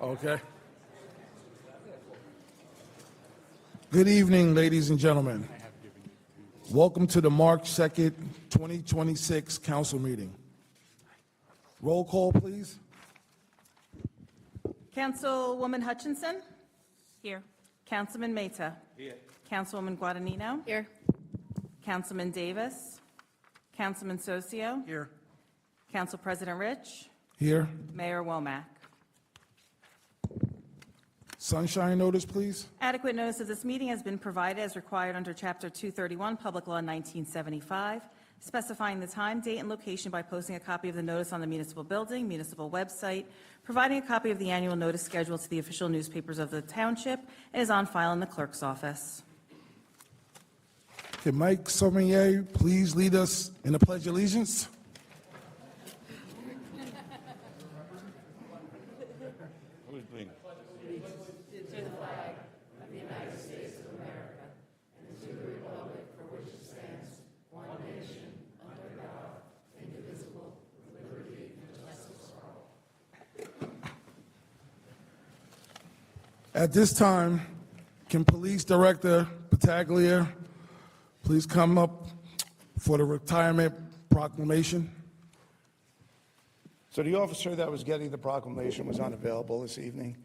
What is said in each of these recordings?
Okay. Good evening, ladies and gentlemen. Welcome to the March 2nd, 2026 council meeting. Roll call, please. Councilwoman Hutchinson? Here. Councilman Mehta? Here. Councilwoman Guadagnino? Here. Councilman Davis? Councilman Socio? Here. Council President Rich? Here. Mayor Womack? Sunshine notice, please. Adequate notice of this meeting has been provided as required under Chapter 231, Public Law 1975, specifying the time, date, and location by posting a copy of the notice on the municipal building, municipal website, providing a copy of the annual notice schedule to the official newspapers of the township, and is on file in the clerk's office. Can Mike Sauvigny please lead us in the Pledge of Allegiance? At this time, can Police Director Battaglia please come up for the retirement proclamation? So the officer that was getting the proclamation was unavailable this evening.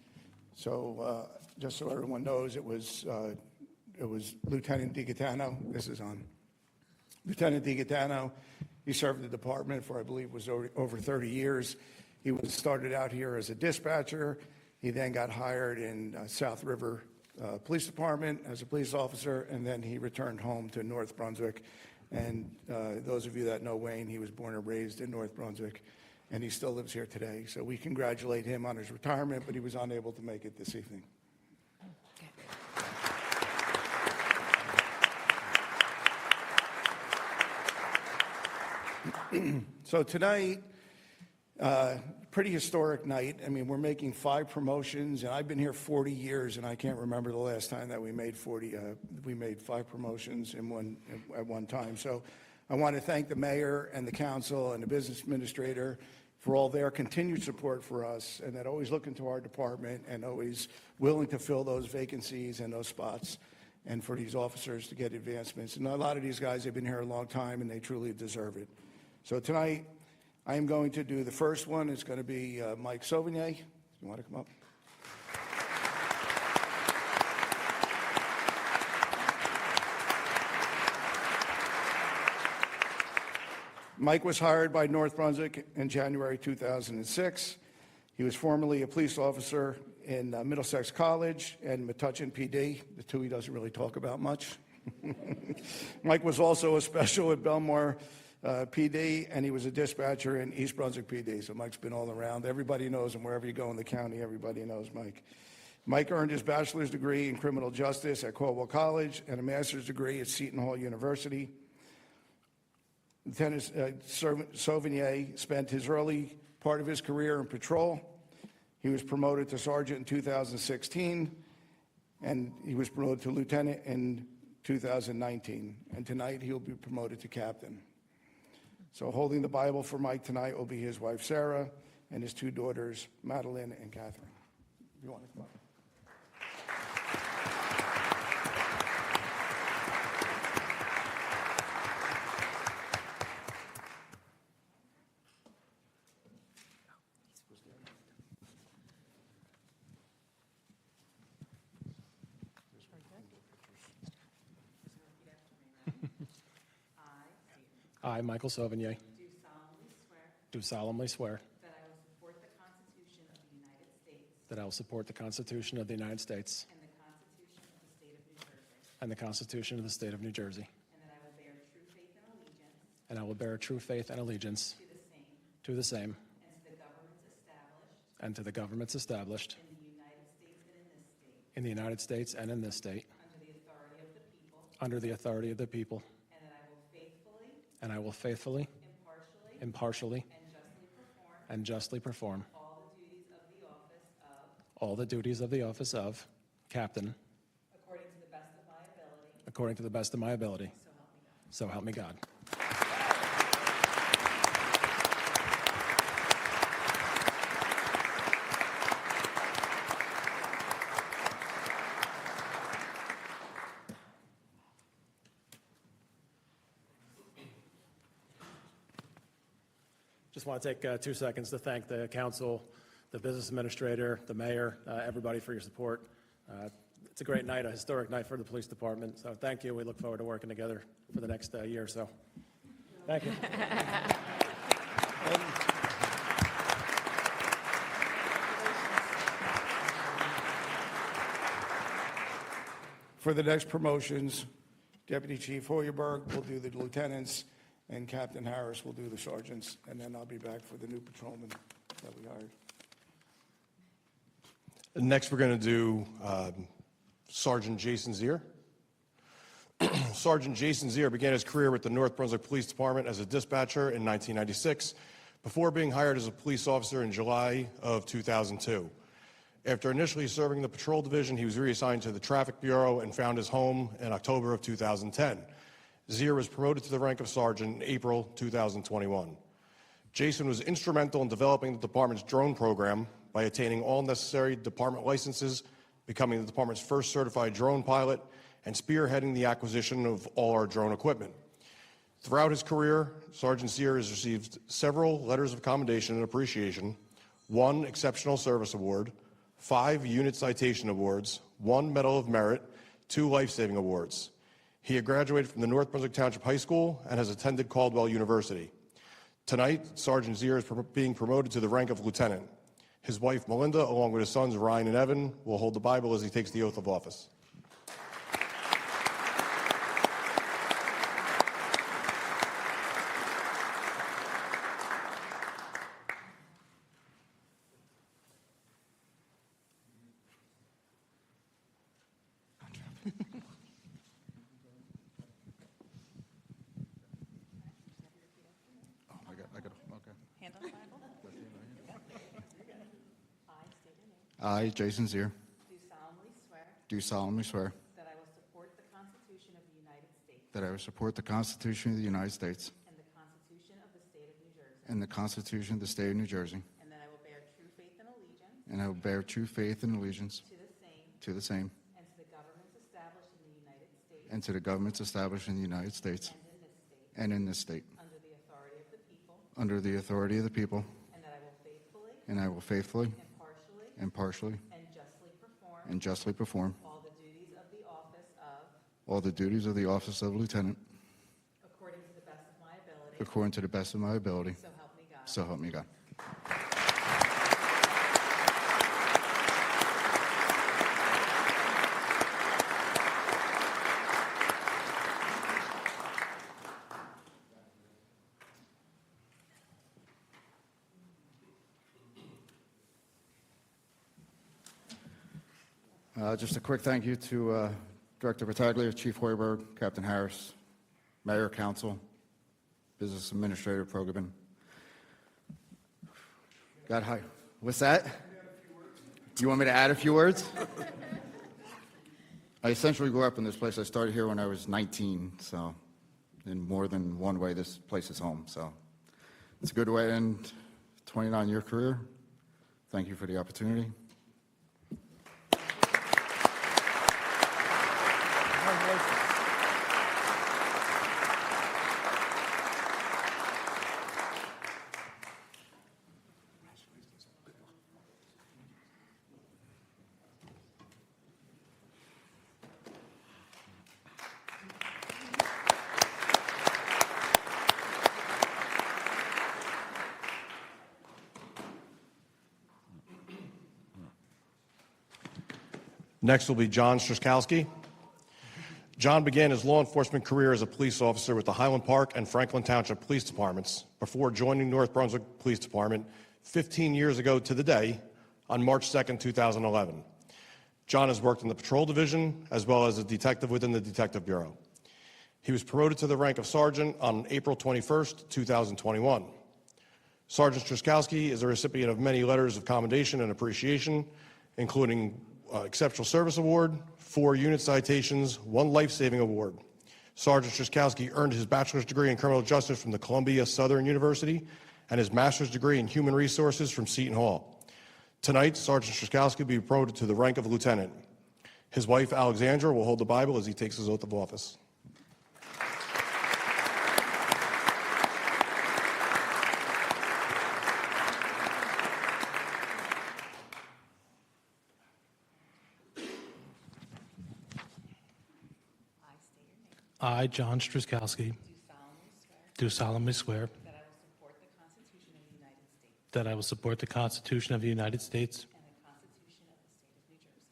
So just so everyone knows, it was Lieutenant DiGaetano. This is on. Lieutenant DiGaetano, he served the department for, I believe, was over 30 years. He was started out here as a dispatcher. He then got hired in South River Police Department as a police officer, and then he returned home to North Brunswick. And those of you that know Wayne, he was born and raised in North Brunswick, and he still lives here today. So we congratulate him on his retirement, but he was unable to make it this evening. So tonight, pretty historic night. I mean, we're making 5 promotions, and I've been here 40 years, and I can't remember the last time that we made 5 promotions at one time. So I want to thank the mayor and the council and the business administrator for all their continued support for us, and that always look into our department and always willing to fill those vacancies and those spots, and for these officers to get advancements. And a lot of these guys have been here a long time, and they truly deserve it. So tonight, I am going to do the first one. It's going to be Mike Sauvigny. You want to come up? Mike was hired by North Brunswick in January 2006. He was formerly a police officer in Middlesex College and Metuchen PD, the two he doesn't really talk about much. Mike was also a special at Belmar PD, and he was a dispatcher in East Brunswick PD. So Mike's been all around. Everybody knows him wherever you go in the county. Everybody knows Mike. Mike earned his bachelor's degree in criminal justice at Caldwell College and a master's degree at Seton Hall University. Lieutenant Sauvigny spent his early part of his career in patrol. He was promoted to sergeant in 2016, and he was promoted to lieutenant in 2019. And tonight he'll be promoted to captain. So holding the Bible for Mike tonight will be his wife, Sarah, and his 2 daughters, Madeline and Catherine. If you want to come up. I, Michael Sauvigny, Do solemnly swear do solemnly swear that I will support the Constitution of the United States that I will support the Constitution of the United States and the Constitution of the State of New Jersey, and the Constitution of the State of New Jersey, and that I will bear true faith and allegiance to the same to the same and to the governments established and to the governments established in the United States and in this state, in the United States and in this state, under the authority of the people, and that I will faithfully, impartially, and justly perform all the duties of the office of captain according to the best of my ability. So help me God. Just want to take 2 seconds to thank the council, the business administrator, the mayor, everybody for your support. It's a great night, a historic night for the police department. So thank you. We look forward to working together for the next year or so. Thank you. For the next promotions, Deputy Chief Hoyerberg will do the lieutenants, and Captain Harris will do the sergeants, and then I'll be back for the new patrolman that we hired. Next, we're going to do Sergeant Jason Zier. Sergeant Jason Zier began his career with the North Brunswick Police Department as a dispatcher in 1996, before being hired as a police officer in July of 2002. After initially serving the patrol division, he was reassigned to the Traffic Bureau and found his home in October of 2010. Zier was promoted to the rank of sergeant in April 2021. Jason was instrumental in developing the department's drone program by attaining all necessary department licenses, becoming the department's first certified drone pilot, and spearheading the acquisition of all our drone equipment. Throughout his career, Sergeant Zier has received several letters of commendation and appreciation, 1 Exceptional Service Award, 5 Unit Citation Awards, 1 Medal of Merit, 2 Life-Saving Awards. He had graduated from the North Brunswick Township High School and has attended Caldwell University. Tonight, Sergeant Zier is being promoted to the rank of lieutenant. His wife, Melinda, along with his sons, Ryan and Evan, will hold the Bible as he takes the oath of office. Hand on the Bible. I, Jason Zier, Do solemnly swear do solemnly swear that I will support the Constitution of the United States that I will support the Constitution of the United States and the Constitution of the State of New Jersey, and the Constitution of the State of New Jersey, and that I will bear true faith and allegiance and I will bear true faith and allegiance to the same to the same and to the governments established in the United States and to the governments established in the United States and in this state and in this state, under the authority of the people, under the authority of the people, and that I will faithfully, and I will faithfully, impartially, impartially, and justly perform and justly perform all the duties of the office of all the duties of the office of lieutenant according to the best of my ability, according to the best of my ability. so help me God. So help me God. Just a quick thank you to Director Battaglia, Chief Hoiberg, Captain Harris, Mayor, Council, Business Administrator Progobin. God, hi. What's that? You want me to add a few words? I essentially grew up in this place. I started here when I was 19, so in more than one way, this place is home. So it's a good way to end a 29-year career. Thank you for the opportunity. Next will be John Strzekalski. John began his law enforcement career as a police officer with the Highland Park and Franklin Township Police Departments before joining North Brunswick Police Department 15 years ago to the day on March 2nd, 2011. John has worked in the Patrol Division as well as a detective within the Detective Bureau. He was promoted to the rank of sergeant on April 21st, 2021. Sergeant Strzekalski is a recipient of many letters of commendation and appreciation, including Exceptional Service Award, 4 unit citations, 1 life-saving award. Sergeant Strzekalski earned his bachelor's degree in criminal justice from the Columbia Southern University and his master's degree in human resources from Seton Hall. Tonight, Sergeant Strzekalski will be promoted to the rank of lieutenant. His wife, Alexandra, will hold the Bible as he takes his oath of office. I, John Struskowski, do solemnly swear that I will support the Constitution of the United States that I will support the Constitution of the United States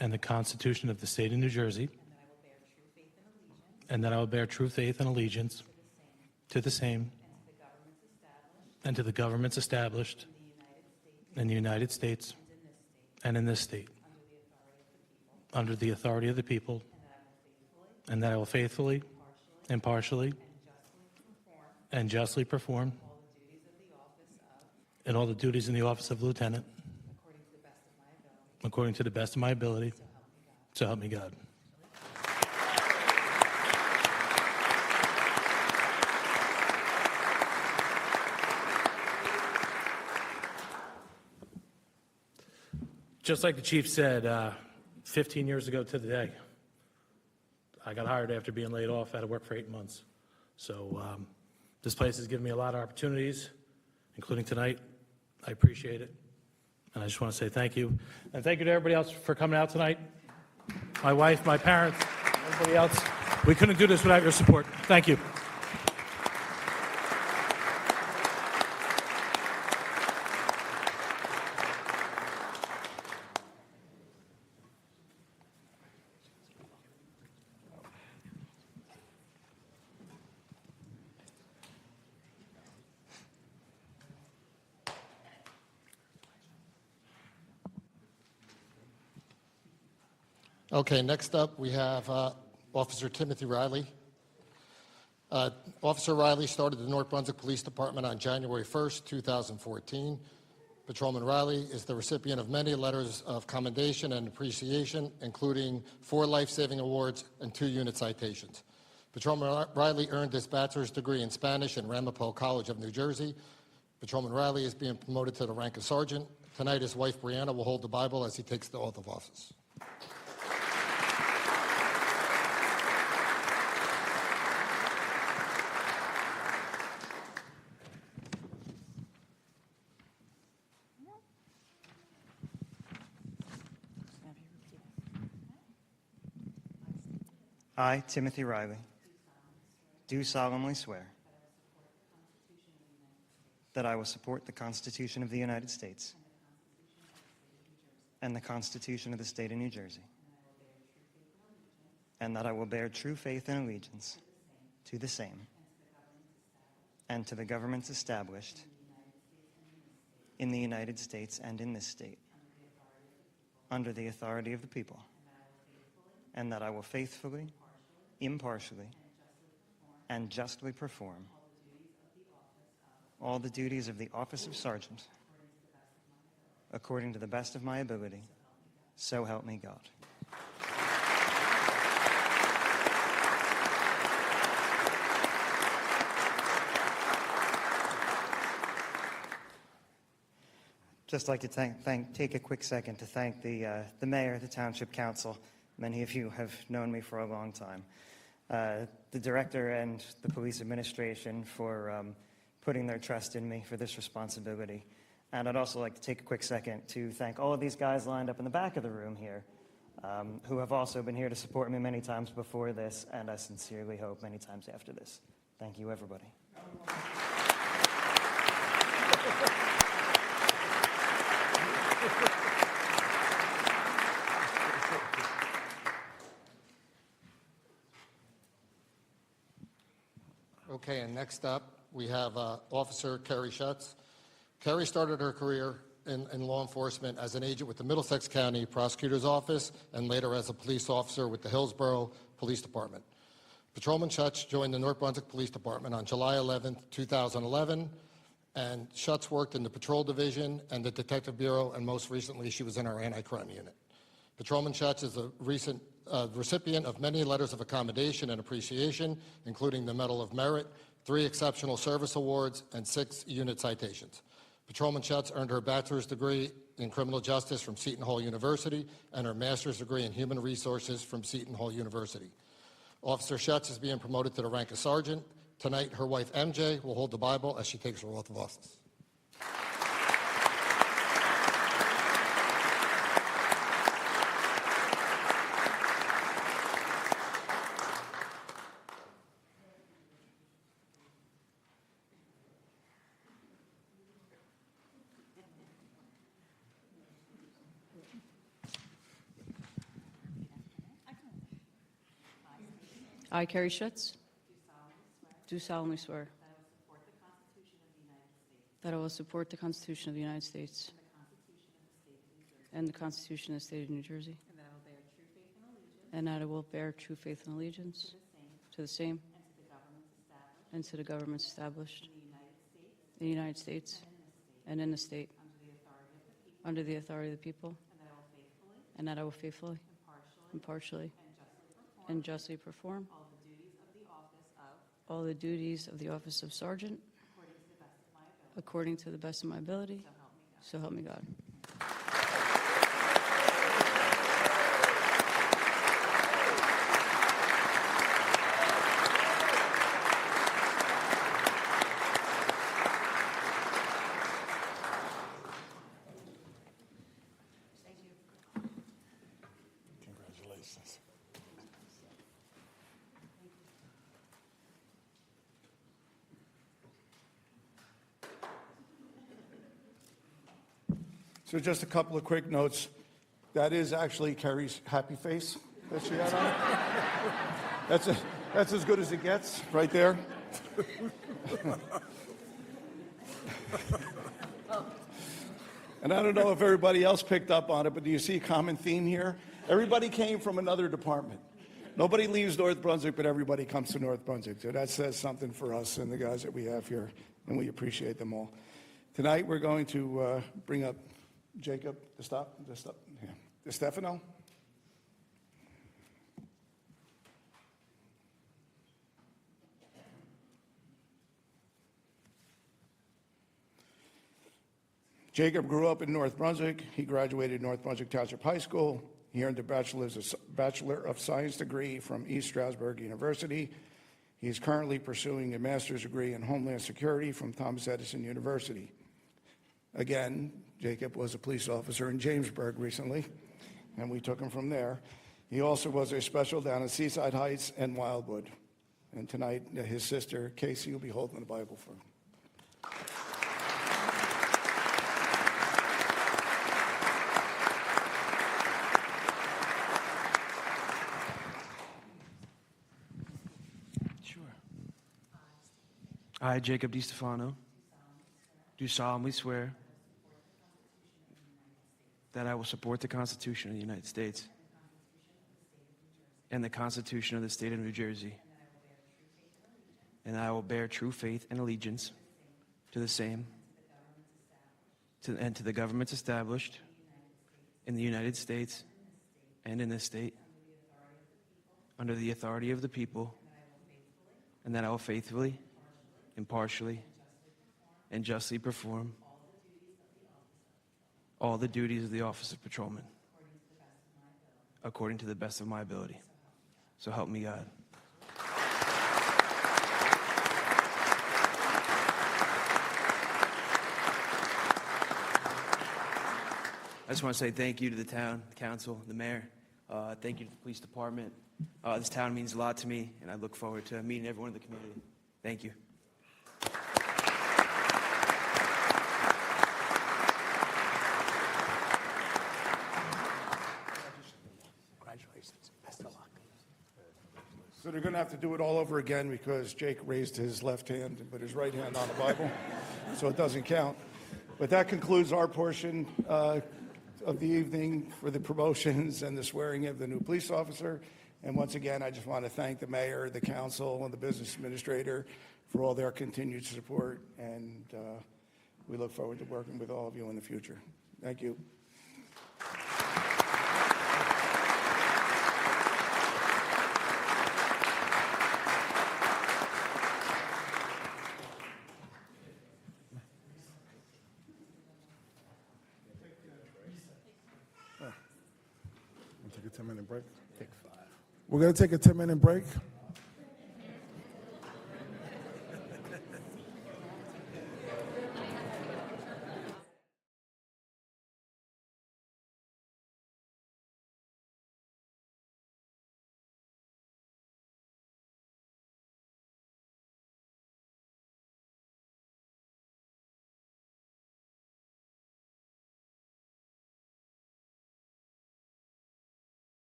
and the Constitution of the State of New Jersey, and the Constitution of the State of New Jersey, and that I will bear true faith and allegiance to the same and to the governments established in the United States and in this state, under the authority of the people, and that I will faithfully, impartially, and justly perform in all the duties in the office of lieutenant according to the best of my ability. So help me God. Just like the chief said, 15 years ago to the day, I got hired after being laid off out of work for 8 months. So this place has given me a lot of opportunities, including tonight. I appreciate it. And I just want to say thank you. And thank you to everybody else for coming out tonight. My wife, my parents, everybody else. We couldn't do this without your support. Thank you. Okay, next up, we have Officer Timothy Riley. Officer Riley started the North Brunswick Police Department on January 1st, 2014. Patrolman Riley is the recipient of many letters of commendation and appreciation, including 4 life-saving awards and 2 unit citations. Patrolman Riley earned his bachelor's degree in Spanish in Ramapo College of New Jersey. Patrolman Riley is being promoted to the rank of sergeant. Tonight, his wife, Brianna, will hold the Bible as he takes the oath of office. I, Timothy Riley, do solemnly swear that I will support the Constitution of the United States and the Constitution of the State of New Jersey, and that I will bear true faith and allegiance to the same and to the governments established in the United States and in this state, under the authority of the people, and that I will faithfully, impartially, and justly perform all the duties of the office of sergeant according to the best of my ability, so help me God. Just like to take a quick second to thank the mayor, the township council. Many of you have known me for a long time. The director and the police administration for putting their trust in me for this responsibility. And I'd also like to take a quick second to thank all of these guys lined up in the back of the room here, who have also been here to support me many times before this, and I sincerely hope many times after this. Thank you, everybody. Okay, and next up, we have Officer Carrie Schutz. Carrie started her career in law enforcement as an agent with the Middlesex County Prosecutor's Office and later as a police officer with the Hillsborough Police Department. Patrolman Schutz joined the North Brunswick Police Department on July 11, 2011, and Schutz worked in the Patrol Division and the Detective Bureau, and most recently she was in our anti-crime unit. Patrolman Schutz is a recent recipient of many letters of accommodation and appreciation, including the Medal of Merit, 3 Exceptional Service Awards, and 6 unit citations. Patrolman Schutz earned her bachelor's degree in criminal justice from Seton Hall University and her master's degree in human resources from Seton Hall University. Officer Schutz is being promoted to the rank of sergeant. Tonight, her wife, MJ, will hold the Bible as she takes her oath of office. I, Carrie Schutz, do solemnly swear that I will support the Constitution of the United States and the Constitution of the State of New Jersey, and that I will bear true faith and allegiance to the same and to the governments established in the United States and in the state under the authority of the people, and that I will faithfully, impartially, and justly perform all the duties of the office of sergeant according to the best of my ability, so help me God. Congratulations. So just a couple of quick notes. That is actually Carrie's happy face that she had on. That's as good as it gets, right there. And I don't know if everybody else picked up on it, but do you see a common theme here? Everybody came from another department. Nobody leaves North Brunswick, but everybody comes to North Brunswick. So that says something for us and the guys that we have here, and we appreciate them all. Tonight, we're going to bring up Jacob DeStefano. Jacob grew up in North Brunswick. He graduated North Brunswick Township High School. He earned a Bachelor of Science degree from East Stroudsburg University. He is currently pursuing a master's degree in Homeland Security from Thomas Edison University. Again, Jacob was a police officer in Jamesburg recently, and we took him from there. He also was a special down in Seaside Heights and Wildwood. And tonight, his sister, Casey, will be holding the Bible for him. Sure. I, Jacob DeStefano, do solemnly swear that I will support the Constitution of the United States and the Constitution of the State of New Jersey, and I will bear true faith and allegiance to the same and to the governments established in the United States and in this state under the authority of the people, and that I will faithfully, impartially, and justly perform all the duties of the office of patrolman according to the best of my ability. So help me God. I just want to say thank you to the town, the council, the mayor. Thank you to the police department. This town means a lot to me, and I look forward to meeting everyone in the community. Thank you. So they're going to have to do it all over again because Jake raised his left hand and put his right hand on the Bible, so it doesn't count. But that concludes our portion of the evening for the promotions and the swearing of the new police officer. And once again, I just want to thank the mayor, the council, and the business administrator for all their continued support. And we look forward to working with all of you in the future. Thank you. Take a 10-minute break. We're going to take a 10-minute break.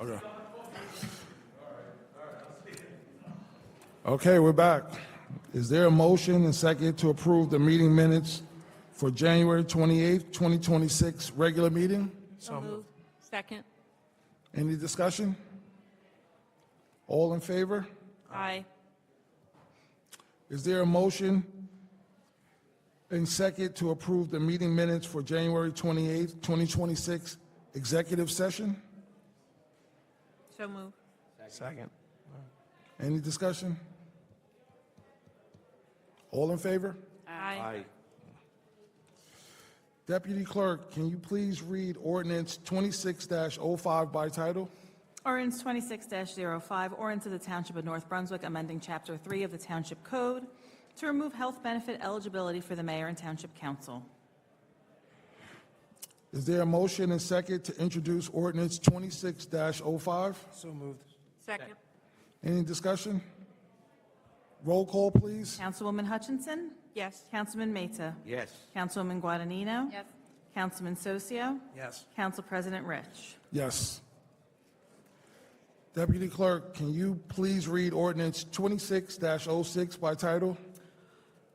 Okay. Okay, we're back. Is there a motion and second to approve the meeting minutes for January 28th, 2026 regular meeting? So moved. Second. Any discussion? All in favor? Aye. Is there a motion and second to approve the meeting minutes for January 28th, 2026 executive session? So moved. Second. Any discussion? All in favor? Aye. Deputy Clerk, can you please read ordinance 26-05 by title? Ordinance 26-05, ordinance of the Township of North Brunswick amending Chapter 3 of the Township Code to remove health benefit eligibility for the mayor and township council. Is there a motion and second to introduce ordinance 26-05? So moved. Second. Any discussion? Roll call, please. Councilwoman Hutchinson? Yes. Councilman Mata? Yes. Councilwoman Guadagnino? Yes. Councilman Socio? Yes. Council President Rich? Yes. Deputy Clerk, can you please read ordinance 26-06 by title?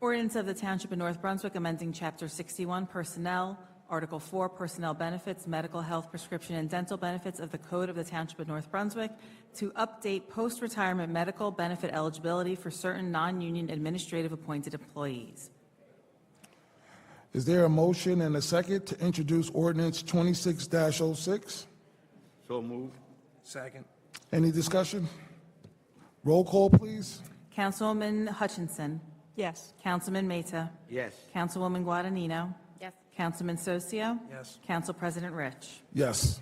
Ordinance of the Township of North Brunswick amending Chapter 61 Personnel, Article 4 Personnel Benefits, Medical, Health, Prescription, and Dental Benefits of the Code of the Township of North Brunswick to update post-retirement medical benefit eligibility for certain non-union administrative appointed employees. Is there a motion and a second to introduce ordinance 26-06? So moved. Second. Any discussion? Roll call, please. Councilwoman Hutchinson? Yes. Councilman Mata? Yes. Councilwoman Guadagnino? Yes. Councilman Socio? Yes. Council President Rich? Yes.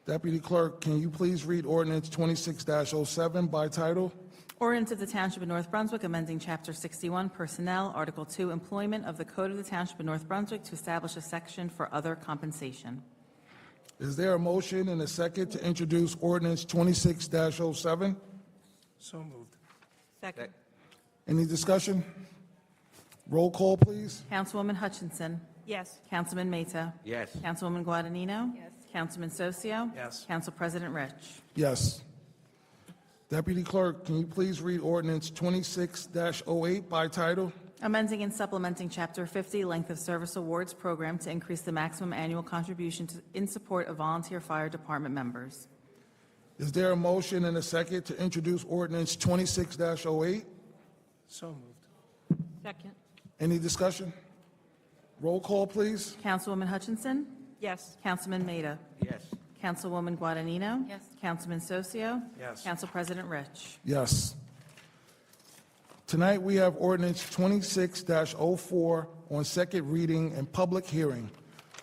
Deputy Clerk, can you please read ordinance 26-07 by title? Ordinance of the Township of North Brunswick amending Chapter 61 Personnel, Article 2 Employment of the Code of the Township of North Brunswick to establish a section for other compensation. Is there a motion and a second to introduce ordinance 26-07? So moved. Second. Any discussion? Roll call, please. Councilwoman Hutchinson? Yes. Councilman Mata? Yes. Councilwoman Guadagnino? Yes. Councilman Socio? Yes. Council President Rich? Yes. Deputy Clerk, can you please read ordinance 26-08 by title? Amending and supplementing Chapter 50 Length of Service Awards Program to increase the maximum annual contribution in support of volunteer fire department members. Is there a motion and a second to introduce ordinance 26-08? So moved. Second. Any discussion? Roll call, please. Councilwoman Hutchinson? Yes. Councilman Mata? Yes. Councilwoman Guadagnino? Yes. Councilman Socio? Yes. Council President Rich? Yes. Tonight, we have ordinance 26-04 on second reading and public hearing.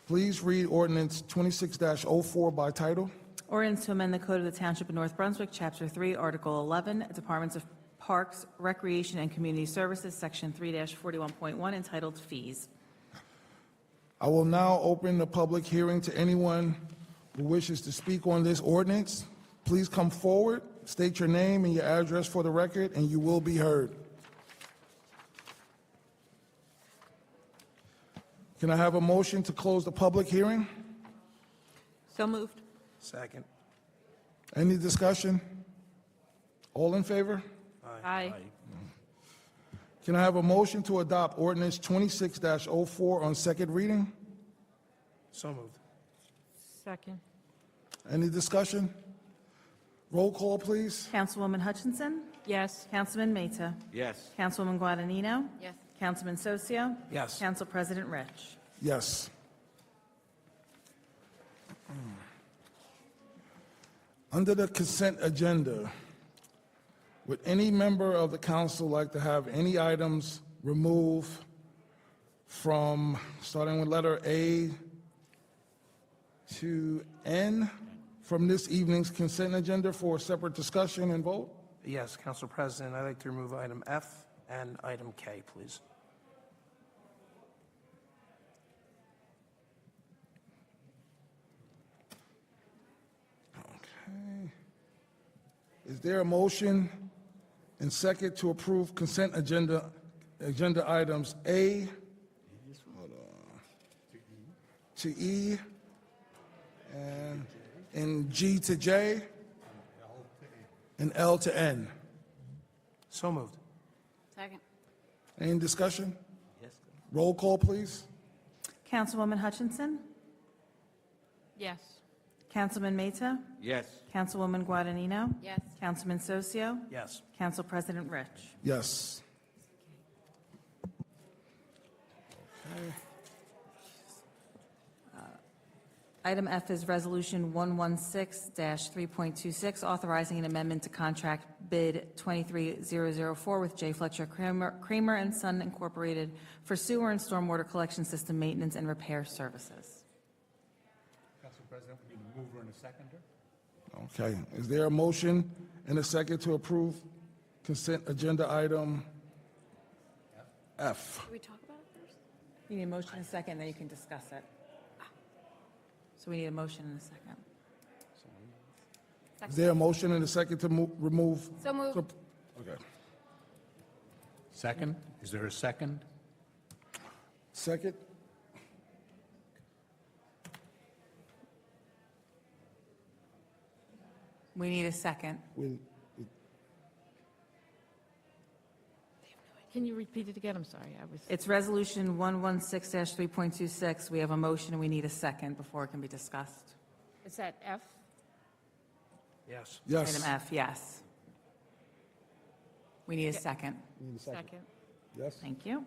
Please read ordinance 26-04 by title. Ordinance to amend the Code of the Township of North Brunswick, Chapter 3, Article 11, Departments of Parks, Recreation, and Community Services, Section 3-41.1, entitled Fees. I will now open the public hearing to anyone who wishes to speak on this ordinance. Please come forward, state your name and your address for the record, and you will be heard. Can I have a motion to close the public hearing? So moved. Second. Any discussion? All in favor? Aye. Can I have a motion to adopt ordinance 26-04 on second reading? So moved. Second. Any discussion? Roll call, please. Councilwoman Hutchinson? Yes. Councilman Mata? Yes. Councilwoman Guadagnino? Yes. Councilman Socio? Yes. Council President Rich? Yes. Under the consent agenda, would any member of the council like to have any items removed from, starting with letter A to N, from this evening's consent agenda for separate discussion and vote? Yes, Council President, I'd like to remove item F and item K, please. Okay. Is there a motion and second to approve consent agenda items A to E and and G to J, and L to N. So moved. Second. Any discussion? Yes. Roll call, please. Councilwoman Hutchinson? Yes. Councilman Mata? Yes. Councilwoman Guadagnino? Yes. Councilman Socio? Yes. Council President Rich? Yes. Item F is Resolution 116-3.26, authorizing an amendment to contract bid 23004 with J. Fletcher Kramer and Son Incorporated for sewer and stormwater collection system maintenance and repair services. Council President, we need a mover and a seconder. Okay. Is there a motion and a second to approve consent agenda item F? Can we talk about it first? You need a motion and a second, then you can discuss it. So we need a motion and a second. Is there a motion and a second to remove? So moved. Okay. Second, is there a second? Second? We need a second. Can you repeat it again? I'm sorry, I was. It's Resolution 116-3.26. We have a motion and we need a second before it can be discussed. Is that F? Yes. Yes. Item F, yes. We need a second. Second. Yes. Thank you.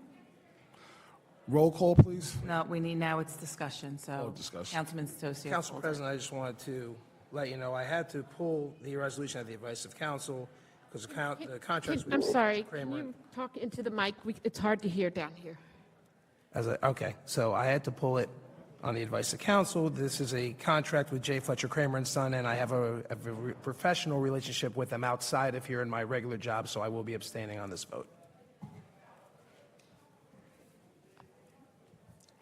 Roll call, please. No, we need, now it's discussion, so. Oh, discussion. Councilman Socio. Council President, I just wanted to let you know, I had to pull the resolution at the advice of council because the contracts. I'm sorry, can Kramer- you talk into the mic? It's hard to hear down here. Okay, so I had to pull it on the advice of council. This is a contract with J. Fletcher Kramer and Son, and I have a professional relationship with them outside of here in my regular job, so I will be abstaining on this vote.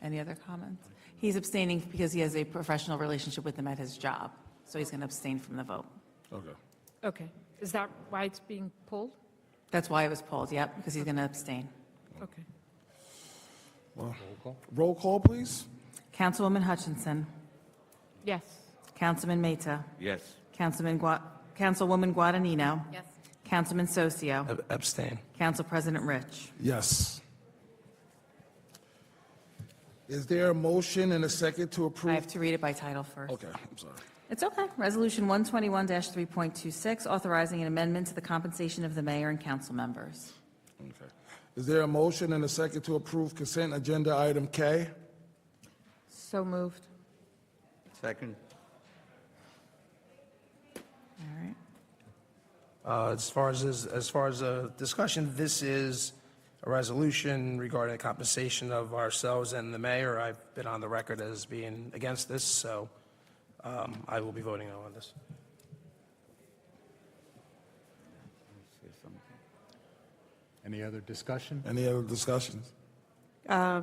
Any other comments? He's abstaining because he has a professional relationship with them at his job, so he's going to abstain from the vote. Okay. Okay. Is that why it's being pulled? That's why it was pulled, yep, because he's going to abstain. Okay. Roll call, please. Councilwoman Hutchinson. Yes. Councilman Mata. Yes. Councilwoman Guadagnino. Yes. Councilman Socio. Abstain. Council President Rich. Yes. Is there a motion and a second to I approve? have to read it by title first. Okay, I'm sorry. It's okay. Resolution 121-3.26, authorizing an amendment to the compensation of the mayor and council members. Okay. Is there a motion and a second to approve consent agenda item K? So moved. Second. All right. As far as a discussion, this is a resolution regarding the compensation of ourselves and the mayor. I've been on the record as being against this, so I will be voting no on this. Any other discussion? Any other discussions? I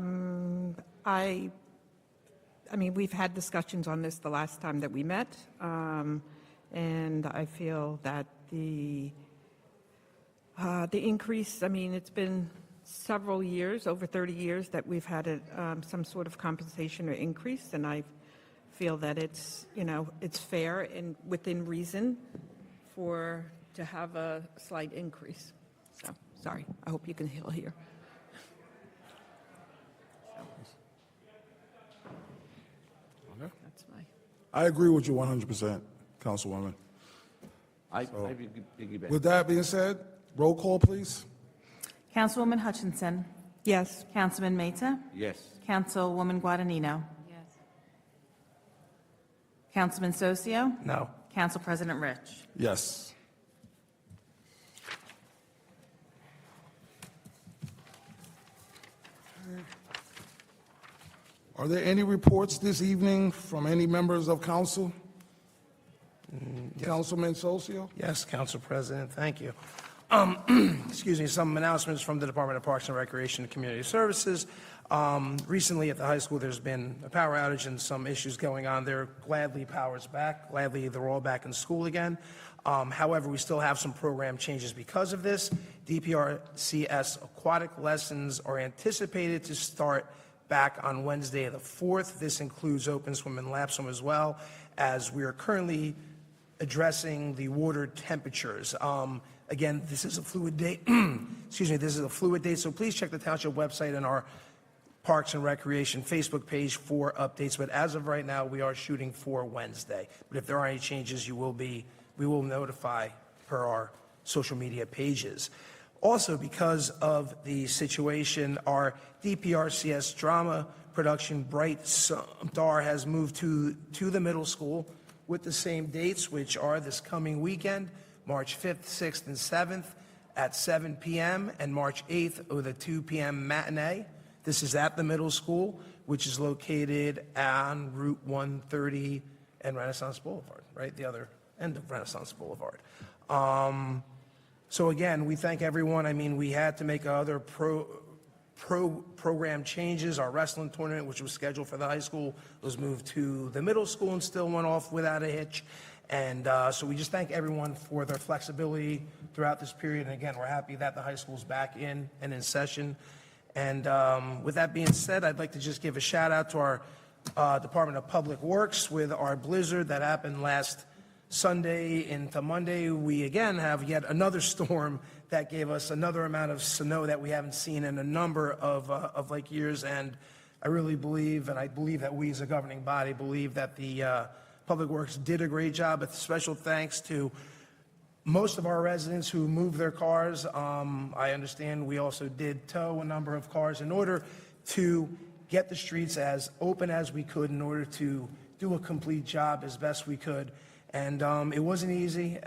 mean, we've had discussions on this the last time that we met, and I feel that the increase, I mean, it's been several years, over 30 years, that we've had some sort of compensation or increase, and I feel that it's, it's fair and within reason to have a slight increase. So, sorry, I hope you can hear. Okay. That's my. I agree with you 100%, Councilwoman. I piggyback. With that being said, roll call, please. Councilwoman Hutchinson. Yes. Councilman Mata. Yes. Councilwoman Guadagnino. Yes. Councilman Socio. No. Council President Rich. Yes. Are there any reports this evening from any members of council? Councilman Socio? Yes, Council President, thank you. Excuse me, some announcements from the Department of Parks and Recreation and Community Services. Recently at the high school, there's been a power outage and some issues going on there. Gladly, power's back. Gladly, they're all back in school again. However, we still have some program changes because of this. DPRCS aquatic lessons are anticipated to start back on Wednesday the 4th. This includes open swim and lap swim as well, as we are currently addressing the water temperatures. Again, this is a fluid date. Excuse me, this is a fluid date, so please check the Township website and our Parks and Recreation Facebook page for updates. But as of right now, we are shooting for Wednesday. But if there are any changes, we will notify per our social media pages. Also, because of the situation, our DPRCS drama production, Bright Star, has moved to the middle school with the same dates, which are this coming weekend, March 5th, 6th, and 7th at 7 p.m. and March 8th with a 2 p.m. matinee. This is at the middle school, which is located on Route 130 and Renaissance Boulevard, right? The other end of Renaissance Boulevard. So again, we thank everyone. I mean, we had to make other program changes. Our wrestling tournament, which was scheduled for the high school, was moved to the middle school and still went off without a hitch. And so we just thank everyone for their flexibility throughout this period. And again, we're happy that the high school's back in and in session. And with that being said, I'd like to just give a shout out to our Department of Public Works with our blizzard that happened last Sunday into Monday. We again have yet another storm that gave us another amount of snow that we haven't seen in a number of like years. And I really believe, and I believe that we as a governing body believe that the Public Works did a great job. A special thanks to most of our residents who moved their cars. I understand we also did tow a number of cars in order to get the streets as open as we could in order to do a complete job as best we could. And it wasn't easy,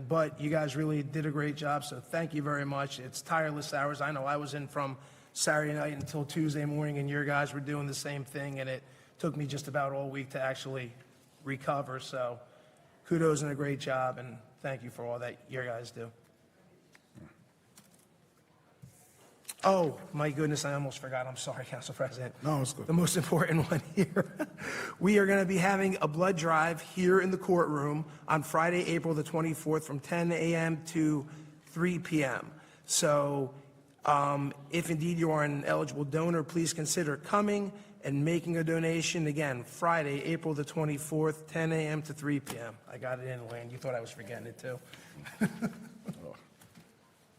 but you guys really did a great job, so thank you very much. It's tireless hours. I know I was in from Saturday night until Tuesday morning, and your guys were doing the same thing, and it took me just about all week to actually recover. So kudos and a great job, and thank you for all that your guys do. Oh, my goodness, I almost forgot. I'm sorry, Council President. No, it's good. The most important one here. We are going to be having a blood drive here in the courtroom on Friday, April the 24th from 10 a.m. to 3 p.m. So if indeed you are an eligible donor, please consider coming and making a donation. Again, Friday, April the 24th, 10 a.m. to 3 p.m. I got it in, Wayne. You thought I was forgetting it, too.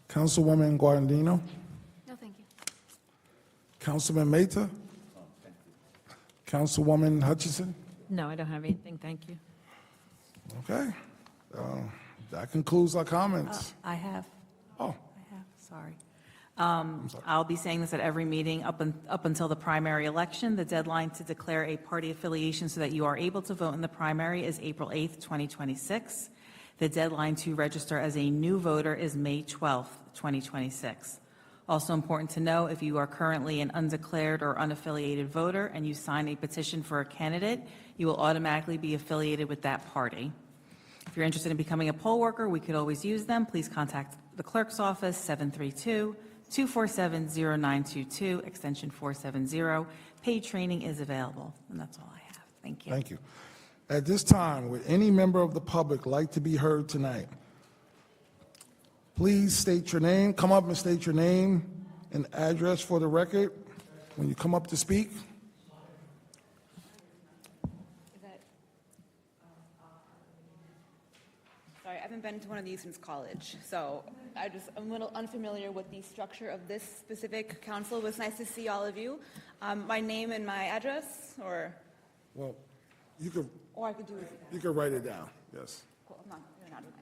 Councilwoman Guardino. No, thank you. Councilman Mata. Councilwoman Hutchinson. No, I don't have anything, thank you. Okay. That concludes our comments. I have. Oh. I have, sorry. I'll be saying this at every meeting up until the primary election. The deadline to declare a party affiliation so that you are able to vote in the primary is April 8th, 2026. The deadline to register as a new voter is May 12th, 2026. Also important to know, if you are currently an undeclared or unaffiliated voter and you sign a petition for a candidate, you will automatically be affiliated with that party. If you're interested in becoming a poll worker, we could always use them. Please contact the clerk's office, 732-247-0922, extension 470. Paid training is available, and that's all I have. Thank you. Thank you. At this time, would any member of the public like to be heard tonight? Please state your name. Come up and state your name and address for the record when you come up to speak. Sorry, I haven't been to one of these since college, so I'm a little unfamiliar with the structure of this specific council. It was nice to see all of you. My name and my address, or? Well, you could Or I could do it. you could write it down, yes. Cool, I'm not doing my address.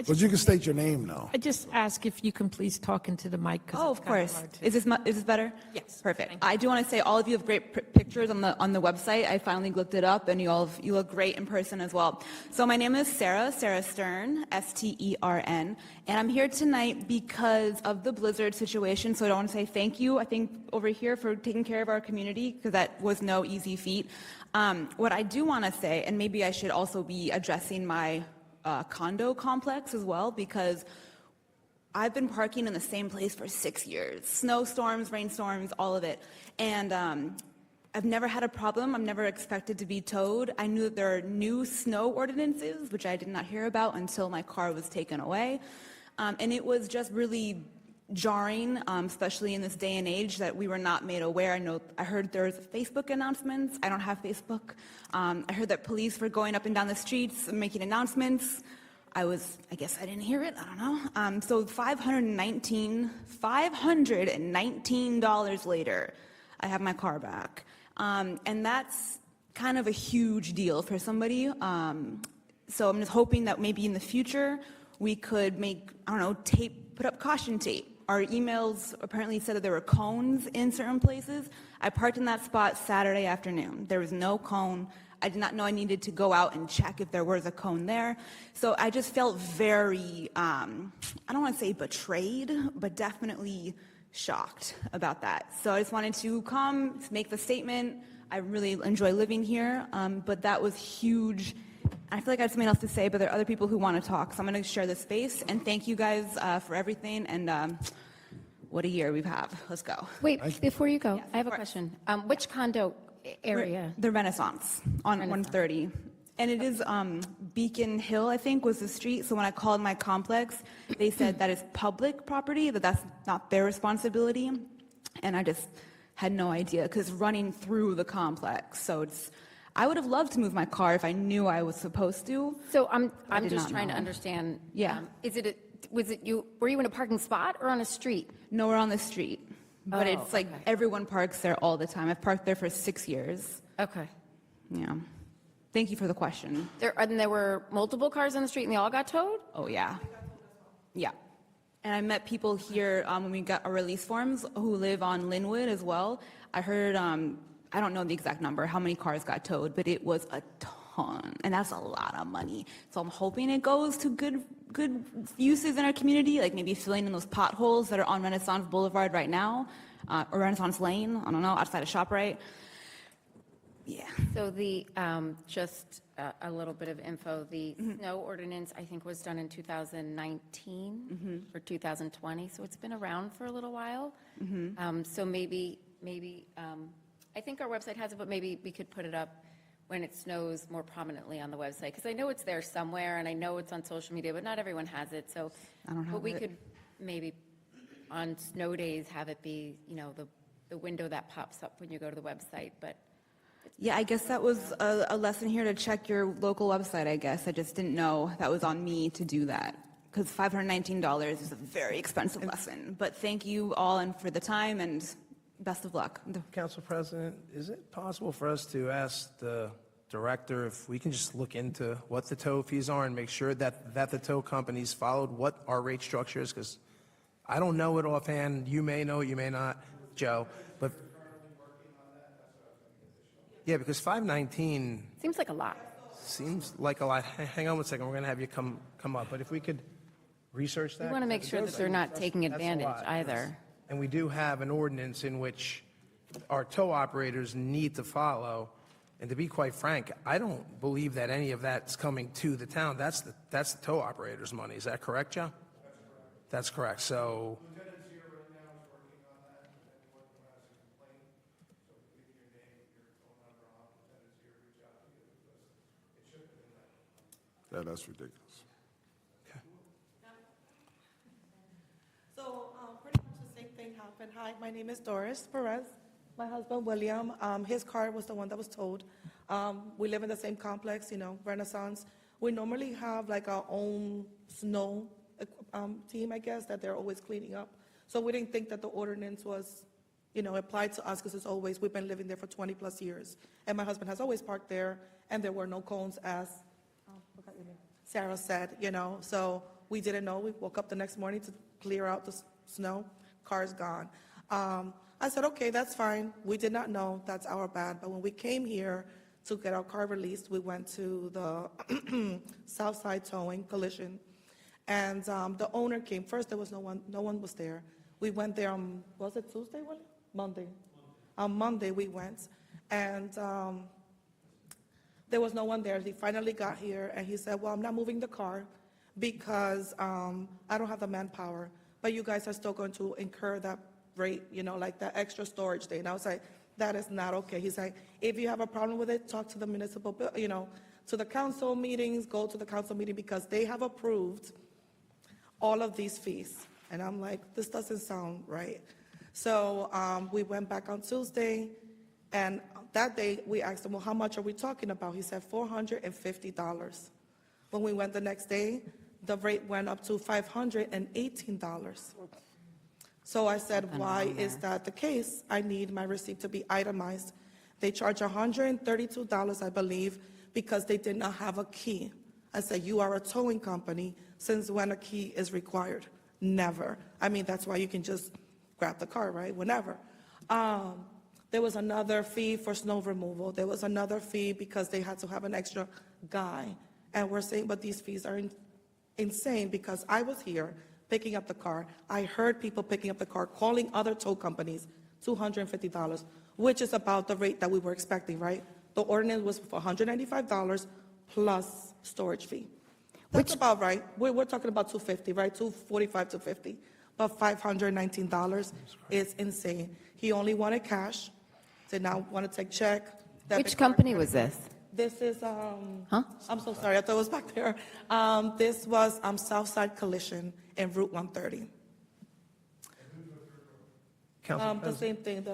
But you can state your name now. I just ask if you can please talk into the mic. 'Cause Oh, it's of kinda course. hard to- Is this better? Yes. Perfect. Thank you. I do want to say all of you have great pictures on the website. I finally looked it up, and you look great in person as well. So my name is Sarah Stern, Stern, and I'm here tonight because of the blizzard situation. So I want to say thank you, I think, over here for taking care of our community, because that was no easy feat. What I do want to say, and maybe I should also be addressing my condo complex as well, because I've been parking in the same place for 6 years. Snowstorms, rainstorms, all of it. And I've never had a problem. I'm never expected to be towed. I knew that there are new snow ordinances, which I did not hear about until my car was taken away. And it was just really jarring, especially in this day and age, that we were not made aware. I heard there's Facebook announcements. I don't have Facebook. I heard that police were going up and down the streets and making announcements. I guess I didn't hear it. I don't know. So $519 later, I have my car back. And that's kind of a huge deal for somebody. So I'm just hoping that maybe in the future we could make, I don't know, put up caution tape. Our emails apparently said that there were cones in certain places. I parked in that spot Saturday afternoon. There was no cone. I did not know I needed to go out and check if there was a cone there. So I just felt very, I don't want to say betrayed, but definitely shocked about that. So I just wanted to come, make the statement. I really enjoy living here, but that was huge. I feel like I have something else to say, but there are other people who want to talk, so I'm going to share this space. And thank you guys for everything, and what a year we've had. Let's go. Wait, before you go, I have a question. Which condo area? The Renaissance on 130. And it is Beacon Hill, I think, was the street. So when I called my complex, they said that is public property, that that's not their responsibility. And I just had no idea, because running through the complex. So I would have loved to move my car if I knew I was supposed to. So I'm did just not trying know. to understand. Yeah. Were you in a parking spot or on a street? No, we're on the street. But Oh, it's like okay. everyone parks there all the time. I've parked there for 6 years. Okay. Yeah. Thank you for the question. There were multiple cars on the street and they all got towed? Oh, yeah. Yeah. And I met people here when we got our release forms who live on Linwood as well. I heard, I don't know the exact number, how many cars got towed, but it was a ton. And that's a lot of money. So I'm hoping it goes to good uses in our community, like maybe filling in those potholes that are on Renaissance Boulevard right now, or Renaissance Lane, I don't know, outside of ShopRite. Yeah. So just a little bit of info, the snow ordinance, I think, was done in 2019 or 2020, so it's been around for a little while. So maybe I think our website has it, but maybe we could put it up when it snows more prominently on the website, because I know it's there somewhere, and I know it's on social media, but not everyone has it, so. I don't have But we it. could maybe, on snow days, have it be, the window that pops up when you go to the website, but. Yeah, I guess that was a lesson here to check your local website, I guess. I just didn't know that was on me to do that, because $519 is a very expensive lesson. But thank you all and for the time, and best of luck. Council President, is it possible for us to ask the director if we can just look into what the tow fees are and make sure that the tow companies followed what our rate structure is? Because I don't know it offhand. You may know it, you may not, Joe. But yeah, because $519 Seems like a lot. seems like a lot. Hang on one second. We're going to have you come up. But if we could research that. We want to make sure that they're not taking That's a advantage lot. either. And we do have an ordinance in which our tow operators need to follow. And to be quite frank, I don't believe that any of that's coming to the town. That's the tow operators' money. Is that correct, Joe? That's correct. So. Yeah, that's ridiculous. So pretty much the same thing happened. Hi, my name is Doris Perez. My husband, William, his car was the one that was towed. We live in the same complex, Renaissance. We normally have like our own snow team, I guess, that they're always cleaning up. So we didn't think that the ordinance was, applied to us, because we've been living there for 20 plus years. And my husband has always parked there, and there were no cones, as Sarah said, so we didn't know. We woke up the next morning to clear out the snow. Car's gone. I said, okay, that's fine. We did not know. That's our bad. But when we came here to get our car released, we went to the Southside Towing Collision. And the owner came. First, there was no one was there. We went there on, was it Tuesday, William? Monday. On Monday, we went. And there was no one there. He finally got here, and he said, well, I'm not moving the car because I don't have the manpower, but you guys are still going to incur that rate, like that extra storage day. And I was like, that is not okay. He's like, if you have a problem with it, talk to the municipal, to the council meetings, go to the council meeting, because they have approved all of these fees. And I'm like, this doesn't sound right. So we went back on Tuesday, and that day we asked him, well, how much are we talking about? He said $450. When we went the next day, the rate went up to $518. So I said, why is that the case? I need my receipt to be itemized. They charge $132, I believe, because they did not have a key. I said, you are a towing company. Since when a key is required? Never. I mean, that's why you can just grab the car, right? Whenever. There was another fee for snow removal. There was another fee because they had to have an extra guy. And we're saying, but these fees are insane, because I was here picking up the car. I heard people picking up the car, calling other tow companies, $250, which is about the rate that we were expecting, right? The ordinance was for $195 plus storage fee. That's about right. We're talking about $250, right? $245, $250. But $519 is insane. He only wanted cash, did not want to take check. Which company was this? This is, I'm so sorry, I thought it was back there. This was Southside Collision in Route 130. The same thing,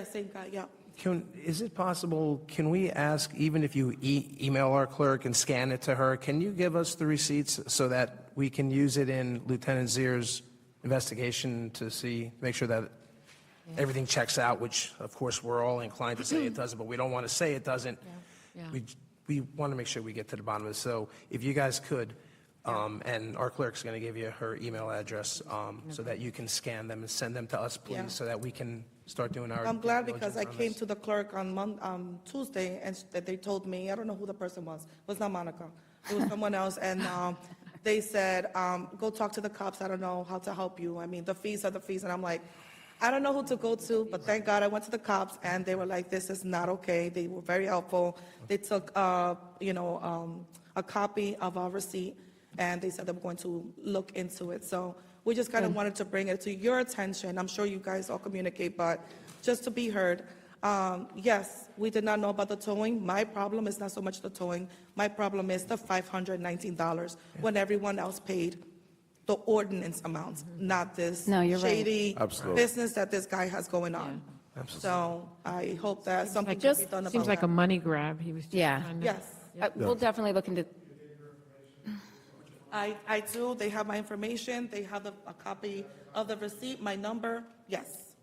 same guy, yeah. Is it possible, can we ask, even if you email our clerk and scan it to her, can you give us the receipts so that we can use it in Lieutenant Zier's investigation to make sure that everything checks out, which, of course, we're all inclined to say it doesn't, but we don't want to say it doesn't. We want to make sure we get to the bottom of it. So if you guys could, and our clerk's going to give you her email address so that you can scan them and send them to us, please, Yeah. so that we can start doing our I'm glad due because I diligence on came this. to the clerk on Tuesday, and that they told me, I don't know who the person was. It was not Monica. It was someone else. And they said, go talk to the cops. I don't know how to help you. I mean, the fees are the fees. And I'm like, I don't know who to go to, but thank God I went to the cops, and they were like, this is not okay. They were very helpful. They took, a copy of our receipt, and they said they were going to look into it. So we just kind of wanted to bring it to your attention. I'm sure you guys all communicate, but just to be heard. Yes, we did not know about the towing. My problem is not so much the towing. My problem is the $519 when everyone else paid the ordinance amounts, not this No, you're right. shady Absolutely. business that this guy has going on. So I hope that something can be done about Seems like a that. money grab. He was just Yeah. trying to- Yes, We'll definitely look into, I do. They have my information. They have a copy of the receipt, my number, yes.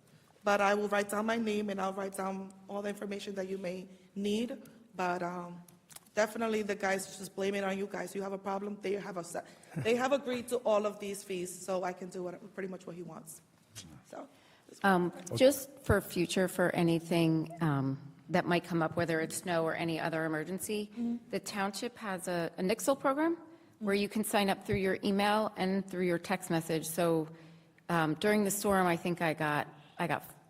But I will write down my name, and I'll write down all the information that you may need. But definitely the guys just blame it on you guys. You have a problem, they have agreed to all of these fees, so I can do pretty much what he wants. So, just for future, for anything that might come up, whether it's snow or any other emergency, the township has a Nixle program where you can sign up through your email and through your text message. So during the storm, I think I got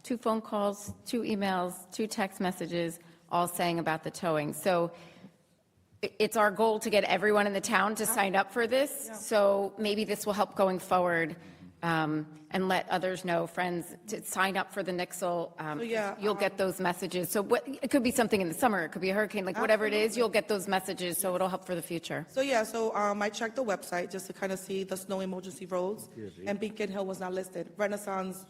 2 phone calls, 2 emails, 2 text messages, all saying about the towing. So it's our goal to get everyone in the town to sign up for this. So maybe this will help going forward, and let others know, friends, to sign up for the Nixle. You'll get those messages. So it could be something in the summer, it could be a hurricane, like whatever it is, you'll get those messages, so it'll help for the future. So I checked the website just to kind of see the snow emergency roads, and Beacon Hill was not listed. Renaissance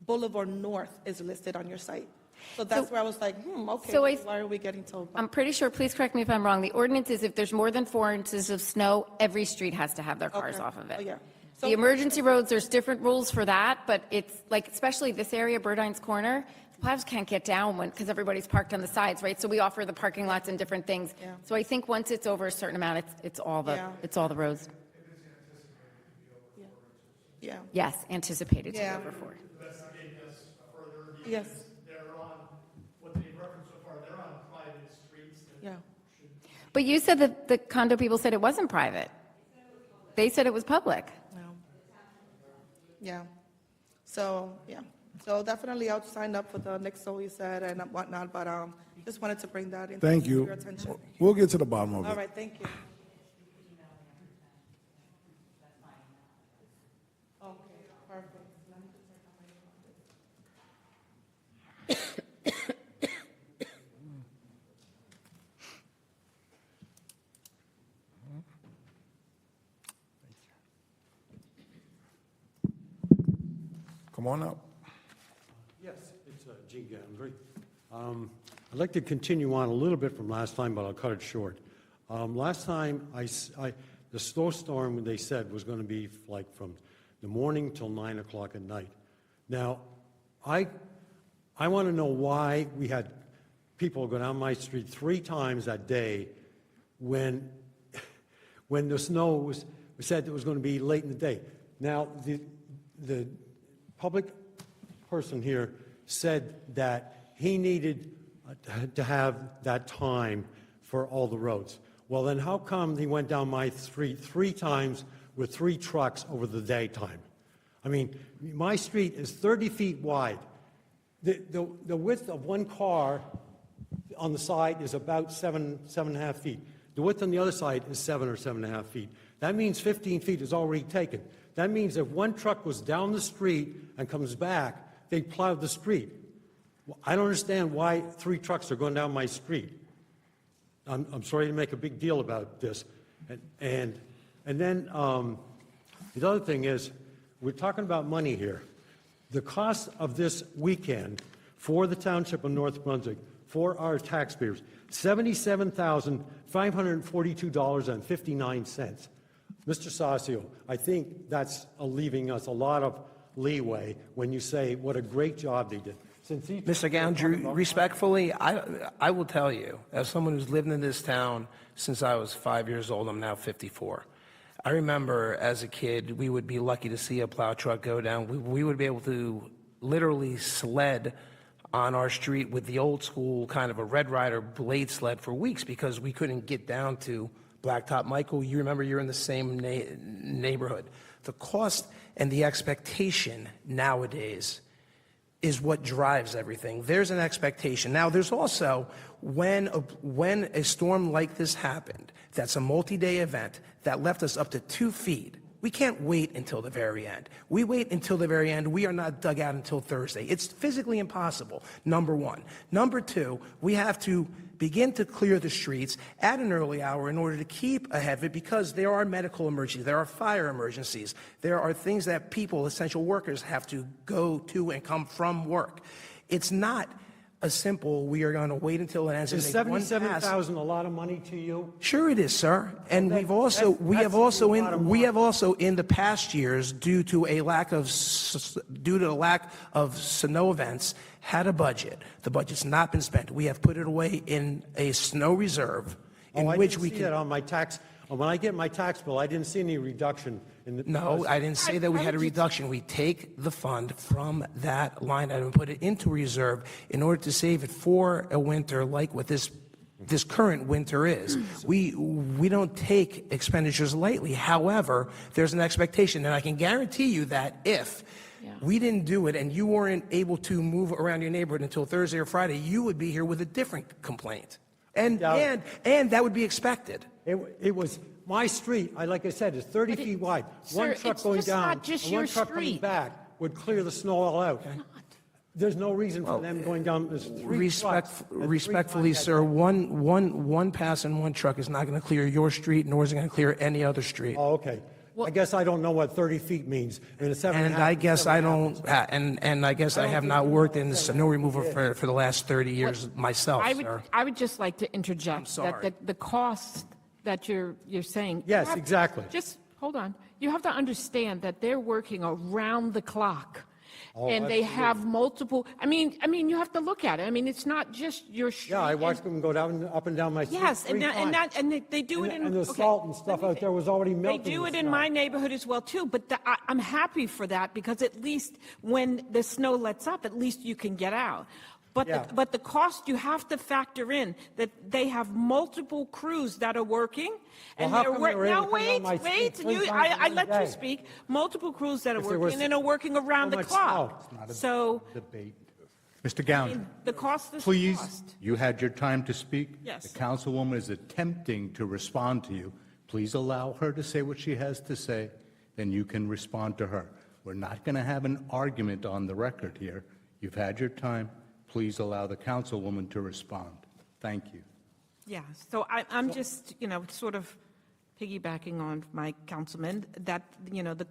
Boulevard North is listed on your site. So that's where I was like, okay, So why are we getting told? I'm pretty sure, please correct me if I'm wrong, the ordinance is if there's more than 4 inches of snow, every street has to have their cars Okay. off of it. Oh, yeah. The emergency roads, there's different rules for that, but it's like, especially this area, Burdine's Corner, the plows can't get down because everybody's parked on the sides, right? So we offer the parking lots and different things. Yeah. So I think once it's over a certain amount, it's all the roads. Yeah. Yes, anticipated to Yeah. be over 4. Yes. They're on, what they've referenced so far, they're on private streets. Yeah. But you said that the condo people said it wasn't private. They said it was public. Yeah. So definitely I'll sign up for the Nixle, you said, and whatnot, but just wanted to bring that into Thank your you. attention. We'll get to the bottom of All it. right, thank you. Okay, perfect. Let me just check on my Come on up. Yes, it's Gene Gambry. I'd like to continue on a little bit from last time, but I'll cut it short. Last time, the snowstorm, they said, was going to be like from the morning till 9 o'clock at night. Now, I want to know why we had people go down my street 3 times that day when the snow was said it was going to be late in the day. Now, the public person here said that he needed to have that time for all the roads. Well, then how come he went down my street 3 times with 3 trucks over the daytime? I mean, my street is 30 feet wide. The width of one car on the side is about 7.5 feet. The width on the other side is 7 or 7.5 feet. That means 15 feet is already taken. That means if one truck was down the street and comes back, they plowed the street. Well, I don't understand why 3 trucks are going down my street. I'm sorry to make a big deal about this. And then the other thing is, we're talking about money here. The cost of this weekend for the Township of North Brunswick, for our taxpayers, $77,542.59. Mr. Sasio, I think that's leaving us a lot of leeway when you say what a great job they did. Mr. Gowndrew, respectfully, I will tell you, as someone who's lived in this town since I was 5 years old, I'm now 54. I remember as a kid, we would be lucky to see a plow truck go down. We would be able to literally sled on our street with the old school kind of a Red Ryder blade sled for weeks because we couldn't get down to Blacktop. Michael, you remember you're in the same neighborhood. The cost and the expectation nowadays is what drives everything. There's an expectation. Now, there's also, when a storm like this happened, that's a multi-day event that left us up to 2 feet, we can't wait until the very end. We wait until the very end. We are not dug out until Thursday. It's physically impossible, number one. Number two, we have to begin to clear the streets at an early hour in order to keep ahead of it because there are medical emergencies, there are fire emergencies, there are things that people, essential workers, have to go to and come from work. It's not a simple, we are going to wait until it ends. Is and make one pass. $77,000 a lot of money to you? Sure it is, sir. And we have also in the past years, due to a lack of snow events, had a budget. The budget's not been spent. We have put it away in a snow reserve in which we can. I didn't see that on my tax. When I get my tax bill, I didn't see any reduction in the. No, I didn't say that we had a reduction. We take the fund from that line item and put it into reserve in order to save it for a winter like what this current winter is. We don't take expenditures lightly. However, there's an expectation, and I can guarantee you that if we didn't do it and you weren't able to move around your neighborhood until Thursday or Friday, you would be here with a different complaint. And that would be expected. It was my street, like I said, is 30 feet wide. One truck going down and one truck coming back would clear the snow all out. There's no reason for them going down. Respectfully, sir, one pass and one truck is not going to clear your street, nor is it going to clear any other street. Oh, okay. I guess I don't know what 30 feet means. And I guess I don't. And I guess I have not worked in snow removal for the last 30 years myself, sir. I would just like to interject that the cost that you're saying. Yes, exactly. Just hold on. You have to understand that they're working around the clock. And they have multiple. I mean, you have to look at it. I mean, it's not just your street. Yeah, I watched them go up and down my street. Yes, and they do it in. And the salt and stuff out there was already melting. They do it in my neighborhood as well too. But I'm happy for that because at least when the snow lets up, at least you can get out. But the cost you have to factor in that they have multiple crews that are working. And now wait. I let you speak. Multiple crews that are working and are working around the clock. So debate. Mr. Gownder, the cost is please, cost. you had your time to speak. Yes. The councilwoman is attempting to respond to you. Please allow her to say what she has to say, then you can respond to her. We're not going to have an argument on the record here. You've had your time. Please allow the councilwoman to respond. Thank you. Yeah, so I'm just, sort of piggybacking on my councilman, that,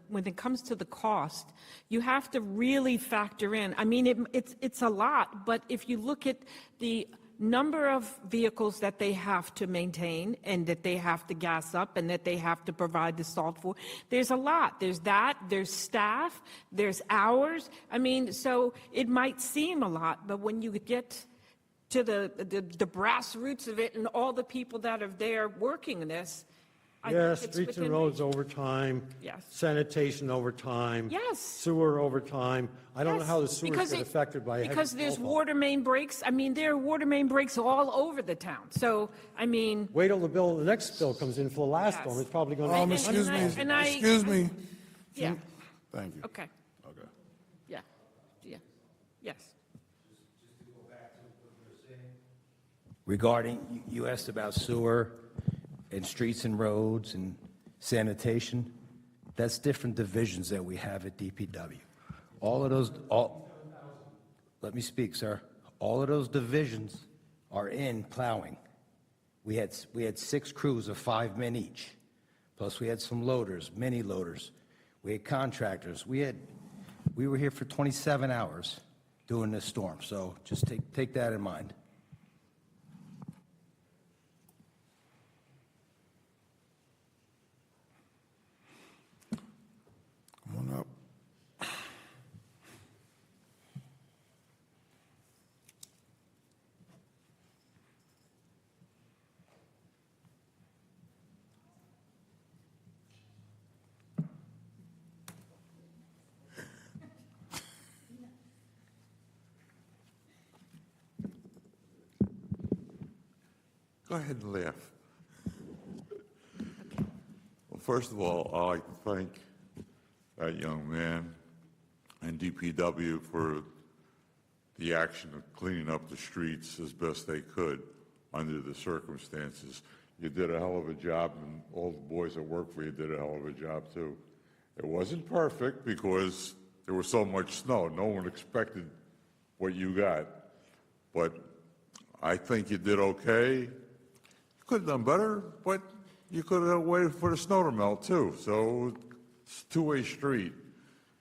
when it comes to the cost, you have to really factor in, I mean, it's a lot, but if you look at the number of vehicles that they have to maintain and that they have to gas up and that they have to provide the salt for, there's a lot. There's that, there's staff, there's hours. I mean, so it might seem a lot, but when you get to the brass roots of it and all the people that are there working this, I Yeah, think it's streets and within roads reach. overtime. Yes. Sanitation overtime. Yes. Sewer overtime. I don't know Yes, how the sewers because get affected by. a heavy because there's snowfall. water main breaks. I mean, there are water main breaks all over the town. So, I mean, Wait till the next bill comes in for the last Yes. storm. It's probably going to. And- Excuse me, and I- excuse me. yeah, Thank you. okay, Okay. yeah, yes. Regarding, you asked about sewer and streets and roads and sanitation. That's different divisions that we have at DPW. All of those, let me speak, sir. All of those divisions are in plowing. We had 6 crews of 5 men each. Plus we had some loaders, mini loaders. We had contractors. We were here for 27 hours doing this storm. So just take that in mind. Come on up. Go ahead and laugh. Well, first of all, I'd like to thank that young man and DPW for the action of cleaning up the streets as best they could under the circumstances. You did a hell of a job, and all the boys that work for you did a hell of a job, too. It wasn't perfect because there was so much snow. No one expected what you got. But I think you did okay. You could have done better, but you could have waited for the snow to melt, too. So it's a two-way street.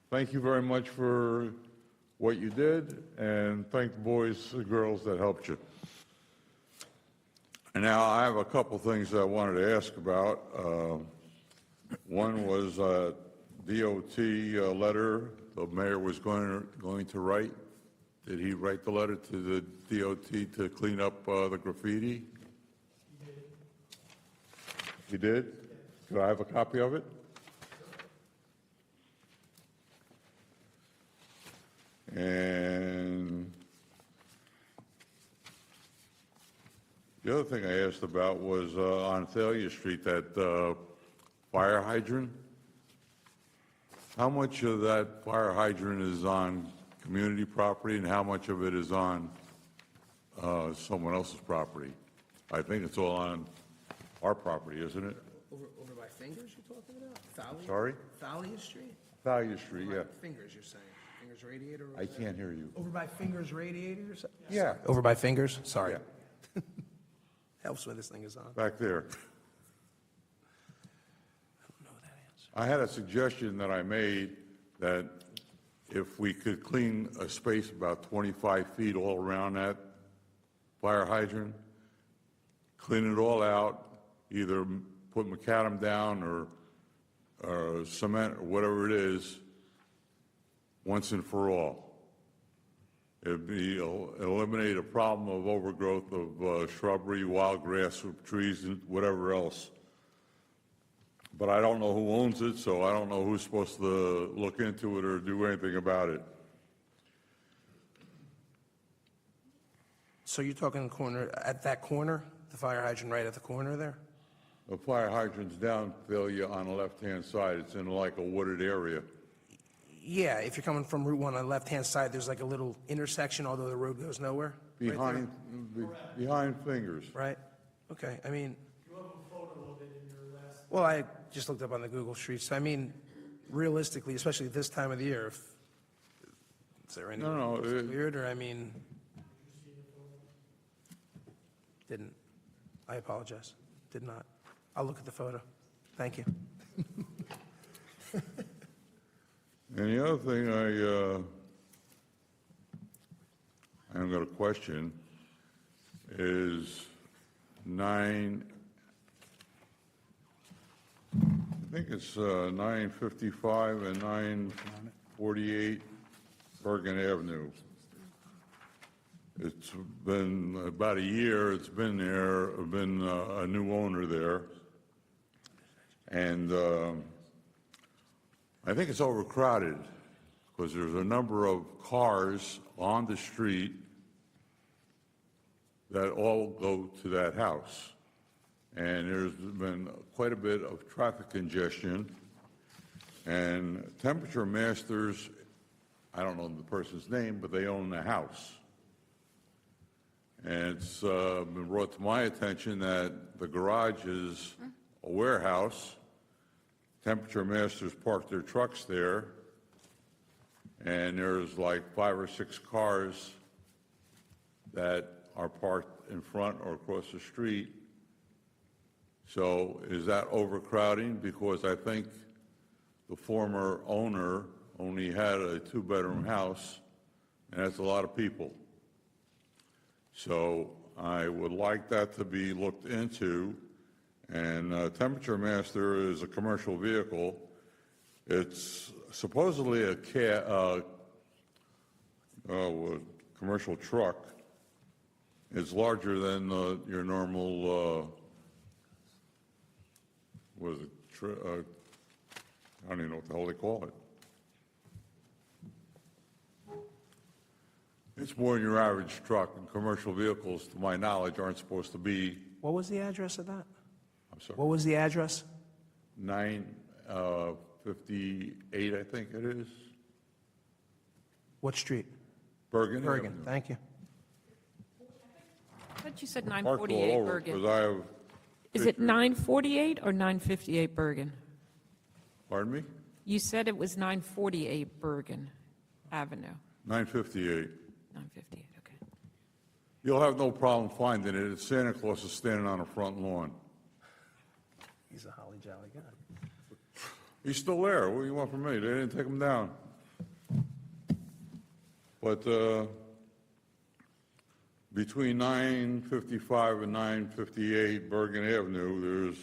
Thank you very much for what you did, and thank the boys and girls that helped you. And now I have a couple things that I wanted to ask about. One was a DOT letter the mayor was going to write. Did he write the letter to the DOT to clean up the graffiti? He did? Could I have a copy of it? And the other thing I asked about was on Thalia Street, that fire hydrant. How much of that fire hydrant is on community property and how much of it is on someone else's property? I think it's all on our property, isn't it? Over by Fingers you're talking about? Thalia? Sorry? Thalia Street? Thalia Street, yeah. Fingers, you're saying? Fingers Radiator? I can't hear you. Over by Fingers Radiators? Yeah. Over by Fingers? Sorry. Yeah. Helps when this thing is on. Back there. I had a suggestion that I made that if we could clean a space about 25 feet all around that fire hydrant, clean it all out, either put macadam down or cement or whatever it is, once and for all. It'll eliminate a problem of overgrowth of shrubbery, wild grass, trees, and whatever else. But I don't know who owns it, so I don't know who's supposed to look into it or do anything about it. So you're talking at that corner, the fire hydrant right at the corner there? The fire hydrant's down, Thalia, on the left-hand side. It's in like a wooded area. Yeah, if you're coming from Route 1 on the left-hand side, there's like a little intersection, although the road goes nowhere. right there. Behind Fingers. Right, okay, I mean. Well, I just looked up on the Google Streets, so I mean, realistically, especially this time of the year, is there any No, it's weird, or I mean, didn't. I apologize, did not. I'll look at the photo. Thank you. And the other thing I'm going to question is I think it's 955 and 948 Bergen Avenue. It's been about a year, it's been there, been a new owner there. And I think it's overcrowded because there's a number of cars on the street that all go to that house. And there's been quite a bit of traffic congestion. And Temperature Masters, I don't know the person's name, but they own the house. And it's been brought to my attention that the garage is a warehouse. Temperature Masters park their trucks there, and there's like 5 or 6 cars that are parked in front or across the street. So is that overcrowding? Because I think the former owner only had a 2-bedroom house, and that's a lot of people. So I would like that to be looked into. And Temperature Master is a commercial vehicle. It's supposedly a commercial truck. It's larger than your normal, I don't even know what the hell they call it. It's more than your average truck, and commercial vehicles, to my knowledge, aren't supposed to be. What was the address of that? I'm sorry. What was the address? 958, I think it is. What street? Bergen. Bergen, Avenue. thank you. I thought you said Parked all 948 over, Bergen. because I have. Is it 948 or 958 Bergen? Pardon me? You said it was 948 Bergen Avenue. 958. 958, okay. You'll have no problem finding it. It's Santa Claus is standing on the front lawn. He's a holly jolly guy. He's still there. What do you want from me? They didn't take him down. But between 955 and 958 Bergen Avenue, there's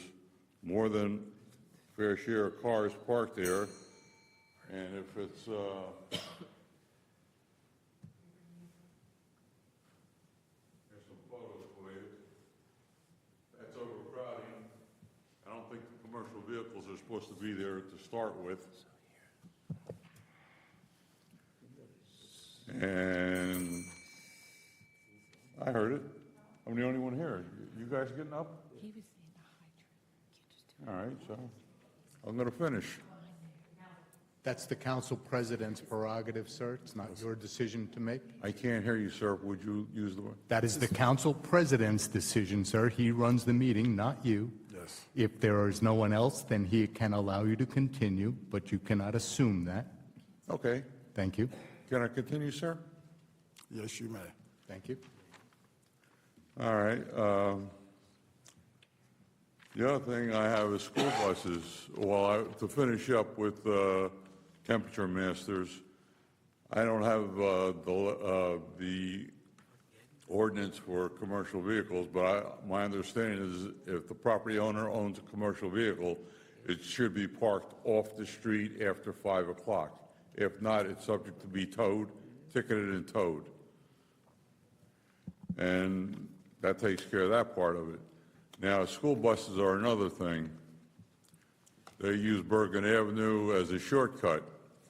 more than fair share of cars parked there. And if it's there's some photos for you. That's overcrowding. I don't think the commercial vehicles are supposed to be there to start with. And I heard it. I'm the only one here. You guys getting up? All right, so I'm going to finish. That's the council president's prerogative, sir. It's not your decision to make. I can't hear you, sir. Would you use the word? That is the council president's decision, sir. He runs the meeting, not you. Yes. If there is no one else, then he can allow you to continue, but you cannot assume that. Okay. Thank you. Can I continue, sir? Yes, you may. Thank you. All right. The other thing I have is school buses. Well, to finish up with Temperature Masters, I don't have the ordinance for commercial vehicles, but my understanding is if the property owner owns a commercial vehicle, it should be parked off the street after 5 o'clock. If not, it's subject to be towed, ticketed and towed. And that takes care of that part of it. Now, school buses are another thing. They use Bergen Avenue as a shortcut,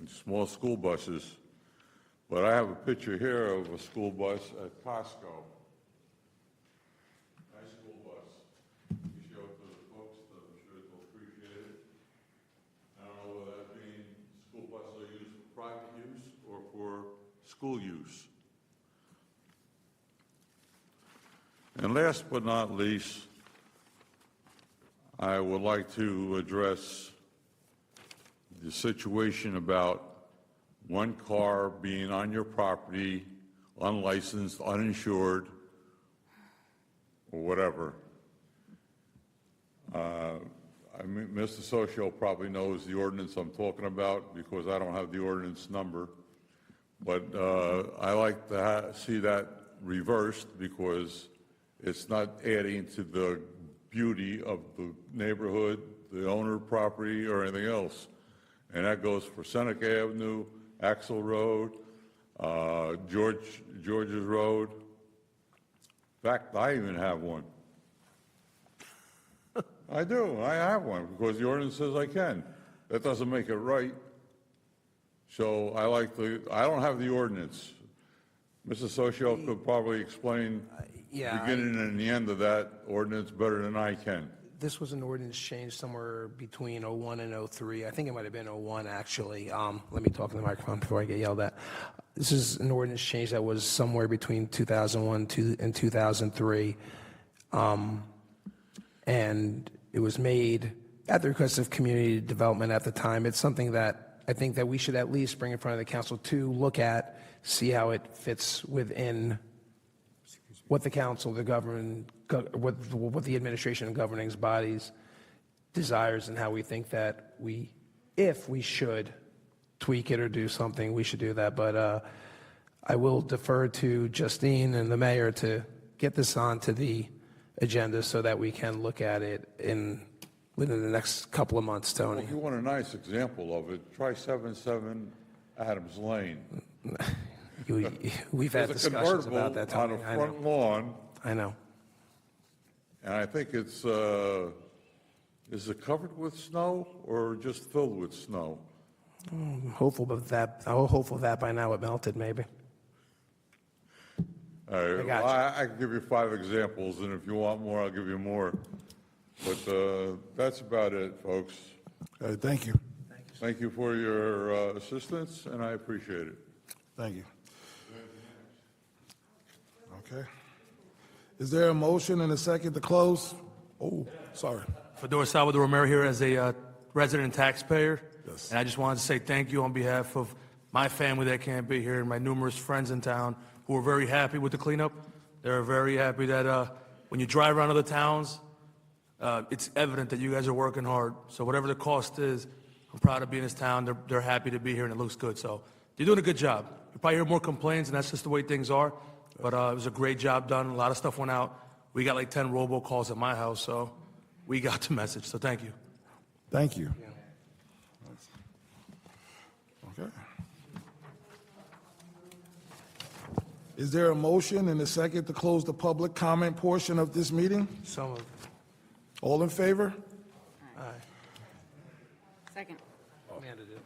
small school buses. But I have a picture here of a school bus at Costco. Nice school bus. You show it to the folks, I'm sure they'll appreciate it. I don't know whether that being school buses are used for private use or for school use. And last but not least, I would like to address the situation about one car being on your property, unlicensed, uninsured, or whatever. mean, Mr. Socio probably knows the ordinance I'm talking about because I don't have the ordinance number. But I like to see that reversed because it's not adding to the beauty of the neighborhood, the owner property, or anything else. And that goes for Seneca Avenue, Axel Road, George's Road. In fact, I even have one. I do. I have one because the ordinance says I can. That doesn't make it right. So I don't have the ordinance. Mr. Socio could probably explain Yeah, beginning and the end of that ordinance better than I can. This was an ordinance change somewhere between '01 and '03. I think it might have been '01, actually. Let me talk in the microphone before I get yelled at. This is an ordinance change that was somewhere between 2001 and 2003. And it was made at the request of community development at the time. It's something that I think that we should at least bring in front of the council to look at, see how it fits within what the council, the government, what the administration and governing bodies desires, and how we think that if we should tweak it or do something, we should do that. But I will defer to Justine and the mayor to get this onto the agenda so that we can look at it within the next couple of months, Tony. Well, if you want a nice example of it, try 77 Adams Lane. We've had There's a discussions about that, convertible Tony. on a front lawn. I know. And I think it's, is it covered with snow or just filled with snow? I'm hopeful of that by now it melted, maybe. All right, I got well, I can give you 5 examples, and if you want more, I'll give you more. But that's about it, folks. Thank you. Thank you for your assistance, and I appreciate it. Thank you. Okay. Is there a motion and a second to close? Oh, sorry. Fedor Salvador Romero here as a resident taxpayer. Yes. And I just wanted to say thank you on behalf of my family that can't be here and my numerous friends in town who are very happy with the cleanup. They're very happy that when you drive around other towns, it's evident that you guys are working hard. So whatever the cost is, I'm proud to be in this town. They're happy to be here and it looks good. So you're doing a good job. You probably hear more complaints and that's just the way things are. But it was a great job done. A lot of stuff went out. We got like 10 robocalls at my house, so we got the message. So thank you. Thank you. Okay. Is there a motion and a second to close the public comment portion of this meeting? So moved. All in favor? Second. Amanda did.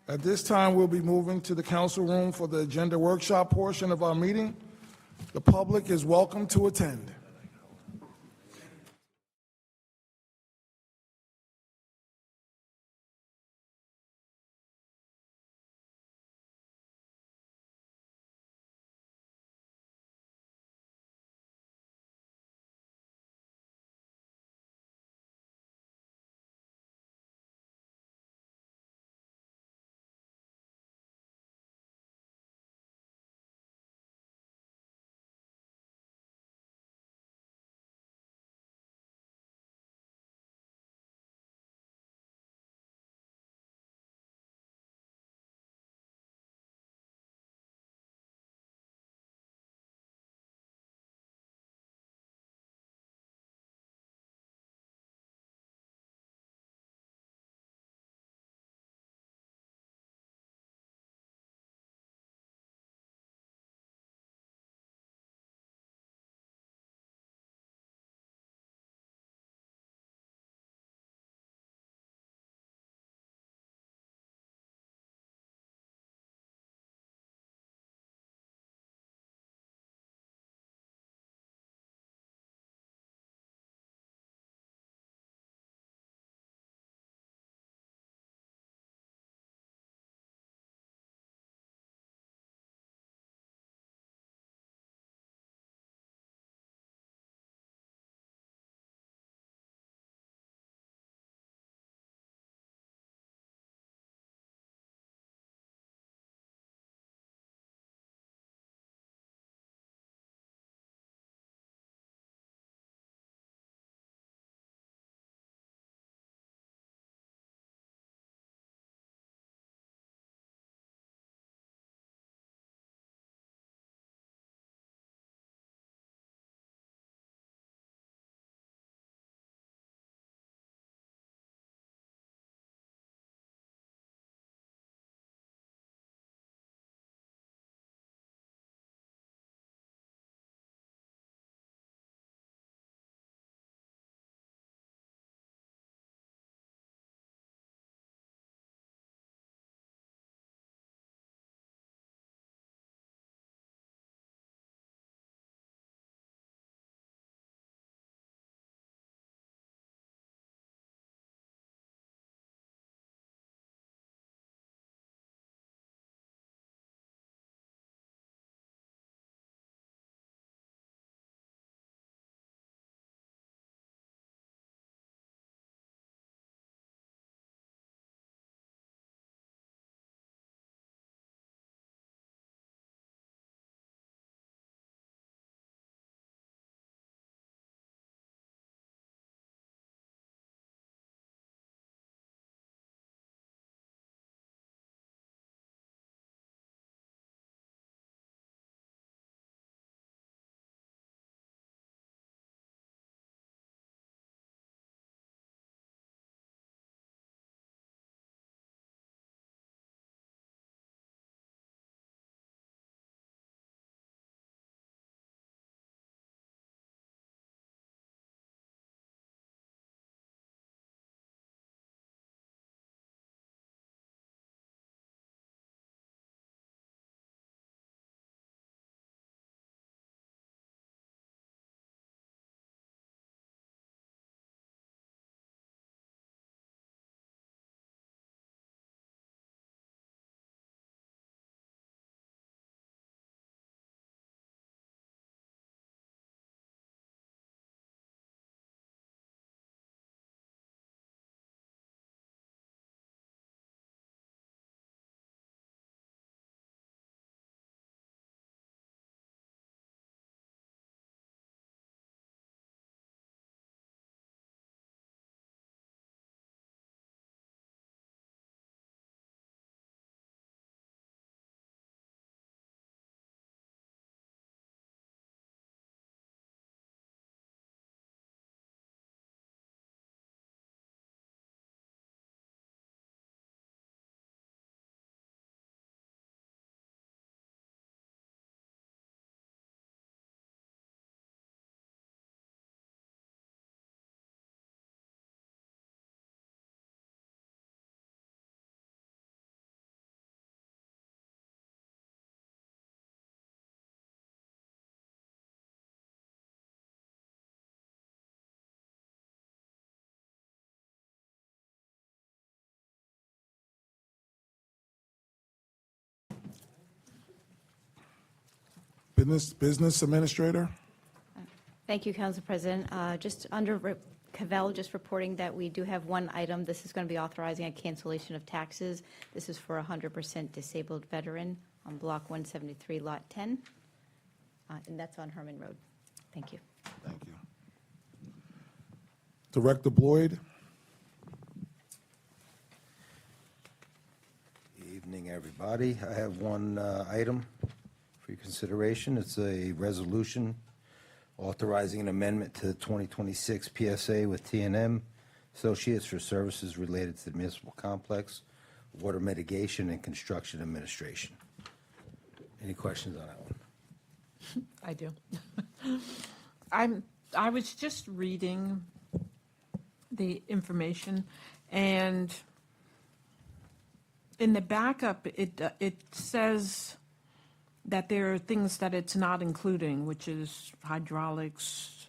At this time, we'll be moving to the council room for the agenda workshop portion of our meeting. The public is welcome to attend. Business Administrator? Thank you, Council President. Just under Cavell, just reporting that we do have one item. This is going to be authorizing a cancellation of taxes. This is for a 100% disabled veteran on Block 173, Lot 10, and that's on Herman Road. Thank you. Thank you. Director Boyd? Evening, everybody. I have one item for your consideration. It's a resolution authorizing an amendment to the 2026 PSA with T&M Associates for services related to the municipal complex, water mitigation, and construction administration. Any questions on that one? I do. I was just reading the information, and in the backup, it says that there are things that it's not including, which is hydraulics,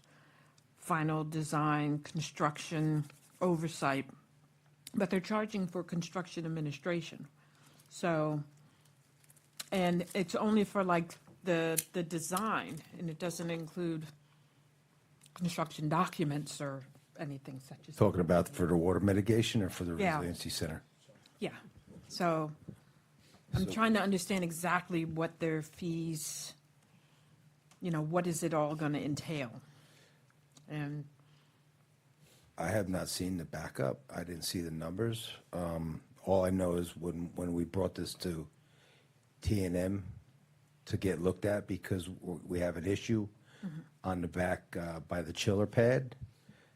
final design, construction, oversight, but they're charging for construction administration. So, and it's only for like the design, and it doesn't include construction documents or anything such as. Talking about for the water mitigation or for the Yeah. resiliency center? Yeah, so I'm trying to understand exactly what their fees, what is it all going to entail? And I have not seen the backup. I didn't see the numbers. All I know is when we brought this to T&M to get looked at, because we have an issue on the back by the chiller pad,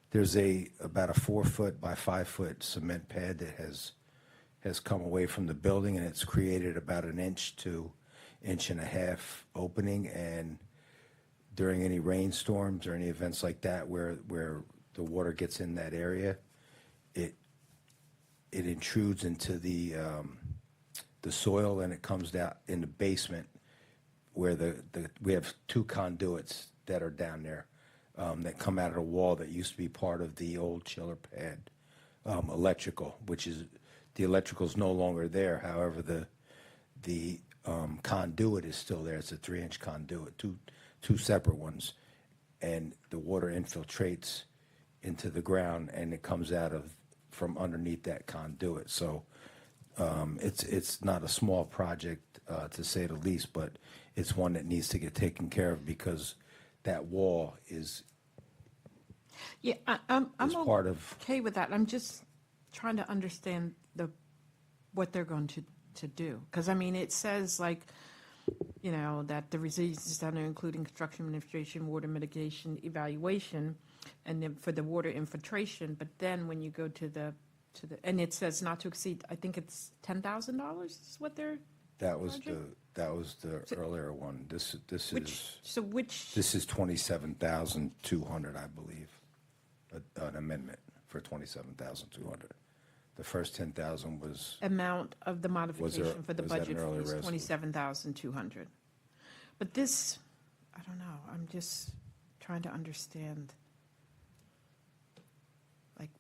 there's about a 4-foot by 5-foot cement pad that has come away from the building, and it's created about an inch to inch and a half opening. And during any rainstorms or any events like that where the water gets in that area, it intrudes into the soil, and it comes down in the basement where we have 2 conduits that are down there that come out of the wall that used to be part of the old chiller pad electrical, which is the electrical is no longer there. However, the conduit is still there. It's a 3-inch conduit, two separate ones, and the water infiltrates into the ground, and it comes out from underneath that conduit. So it's not a small project to say the least, but it's one that needs to get taken care of because that wall is. yeah, I'm part of. okay with that. I'm just trying to understand what they're going to do. Because, it says that the resiliency center, including construction administration, water mitigation, evaluation, and then for the water infiltration. But then when you go to the and it says not to exceed, I think it's $10,000 is what they're. That was the earlier one. This is 27,200, I believe. An amendment for 27,200. The first 10,000 was. Amount of the modification for the was that an budget earlier was resolution? 27,200. But this, I don't know, I'm just trying to understand,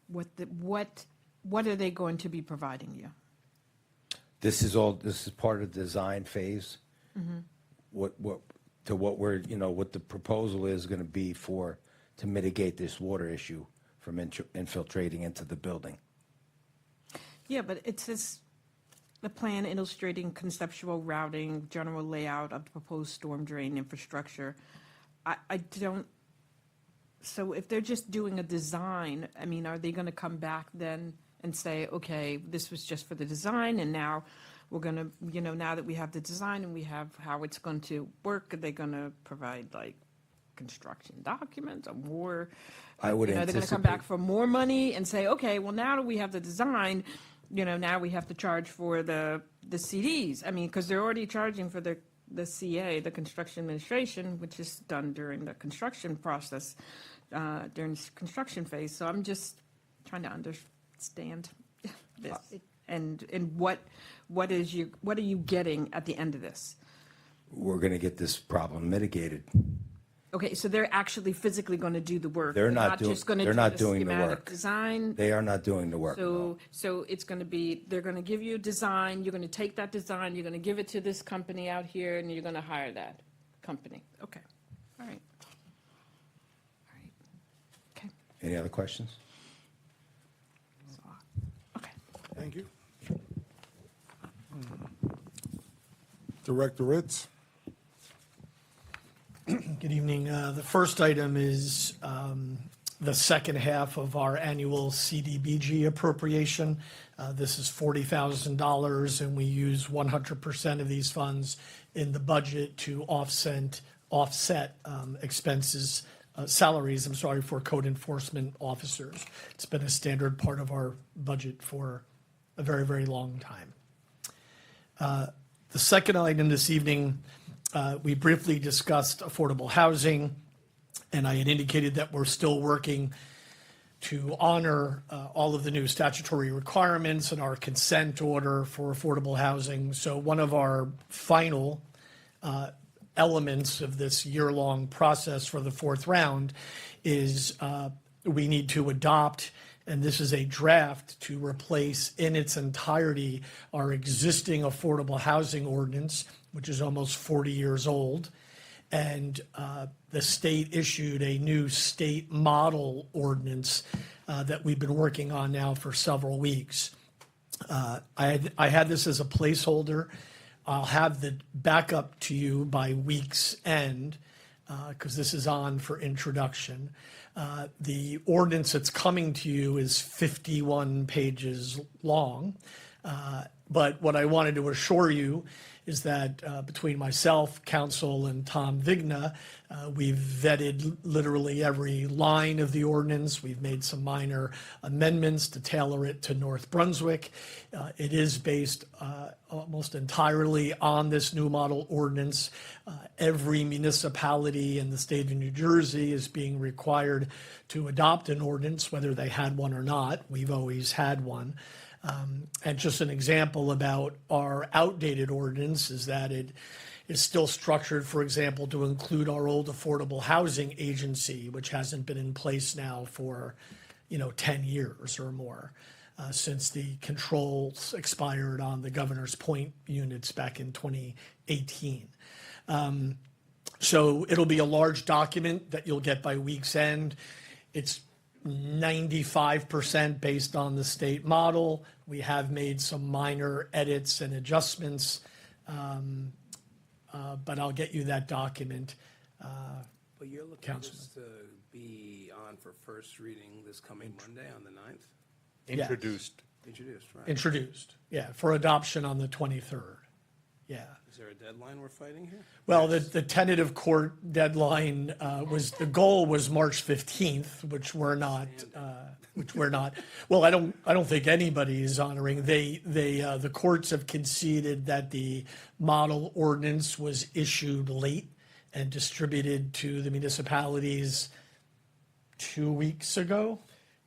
what are they going to be providing you? This is part of the design phase. What the proposal is going to be to mitigate this water issue from infiltrating into the building. Yeah, but it says the plan illustrating conceptual routing, general layout of the proposed storm drain infrastructure. I don't, so if they're just doing a design, are they going to come back then and say, okay, this was just for the design, and now we're going to, now that we have the design and we have how it's going to work, are they going to provide construction documents or more? I would they're going to come back for more money and say, okay, well, now that we have the design, now we have to charge for the CDs. Because they're already charging for the CA, the construction administration, which is done during the construction process, during the construction phase. So I'm just trying to understand this. And what are you getting at the end of this? We're going to get this problem mitigated. Okay, so they're actually physically going to do the work. They're not doing. just going to They're do not the doing the schematic work. design. They are not doing the work. no. So it's going to be, they're going to give you a design, you're going to take that design, you're going to give it to this company out here, and you're going to hire that. company. Okay, all right. Any other questions? Thank you. Director Ritz. Good evening. The first item is the second half of our annual CDBG appropriation. This is $40,000, and we use 100% of these funds in the budget to offset expenses, salaries, for code enforcement officers. It's been a standard part of our budget for a very, very long time. The second item this evening, we briefly discussed affordable housing, and I had indicated that we're still working to honor all of the new statutory requirements in our consent order for affordable housing. So one of our final elements of this year-long process for the fourth round is we need to adopt, and this is a draft, to replace in its entirety our existing affordable housing ordinance, which is almost 40 years old. And the state issued a new state model ordinance that we've been working on now for several weeks. I had this as a placeholder. I'll have the backup to you by week's end because this is on for introduction. The ordinance that's coming to you is 51 pages long. But what I wanted to assure you is that between myself, counsel, and Tom Vigna, we've vetted literally every line of the ordinance. We've made some minor amendments to tailor it to North Brunswick. It is based almost entirely on this new model ordinance. Every municipality in the state of New Jersey is being required to adopt an ordinance, whether they had one or not. We've always had one. And just an example about our outdated ordinance is that it is still structured, for example, to include our old affordable housing agency, which hasn't been in place now for, 10 years or more, since the controls expired on the Governor's Point units back in 2018. So it'll be a large document that you'll get by week's end. It's 95% based on the state model. We have made some minor edits and adjustments, but I'll get you that document. But you're looking this to be on for first reading this coming Monday on the 9th? Introduced. Introduced, right. Introduced, yeah, for adoption on the 23rd. Yeah. Is there a deadline we're fighting here? Well, the tentative court deadline the goal was March 15th, which we're not. Well, I don't think anybody is honoring. The courts have conceded that the model ordinance was issued late and distributed to the municipalities 2 weeks ago.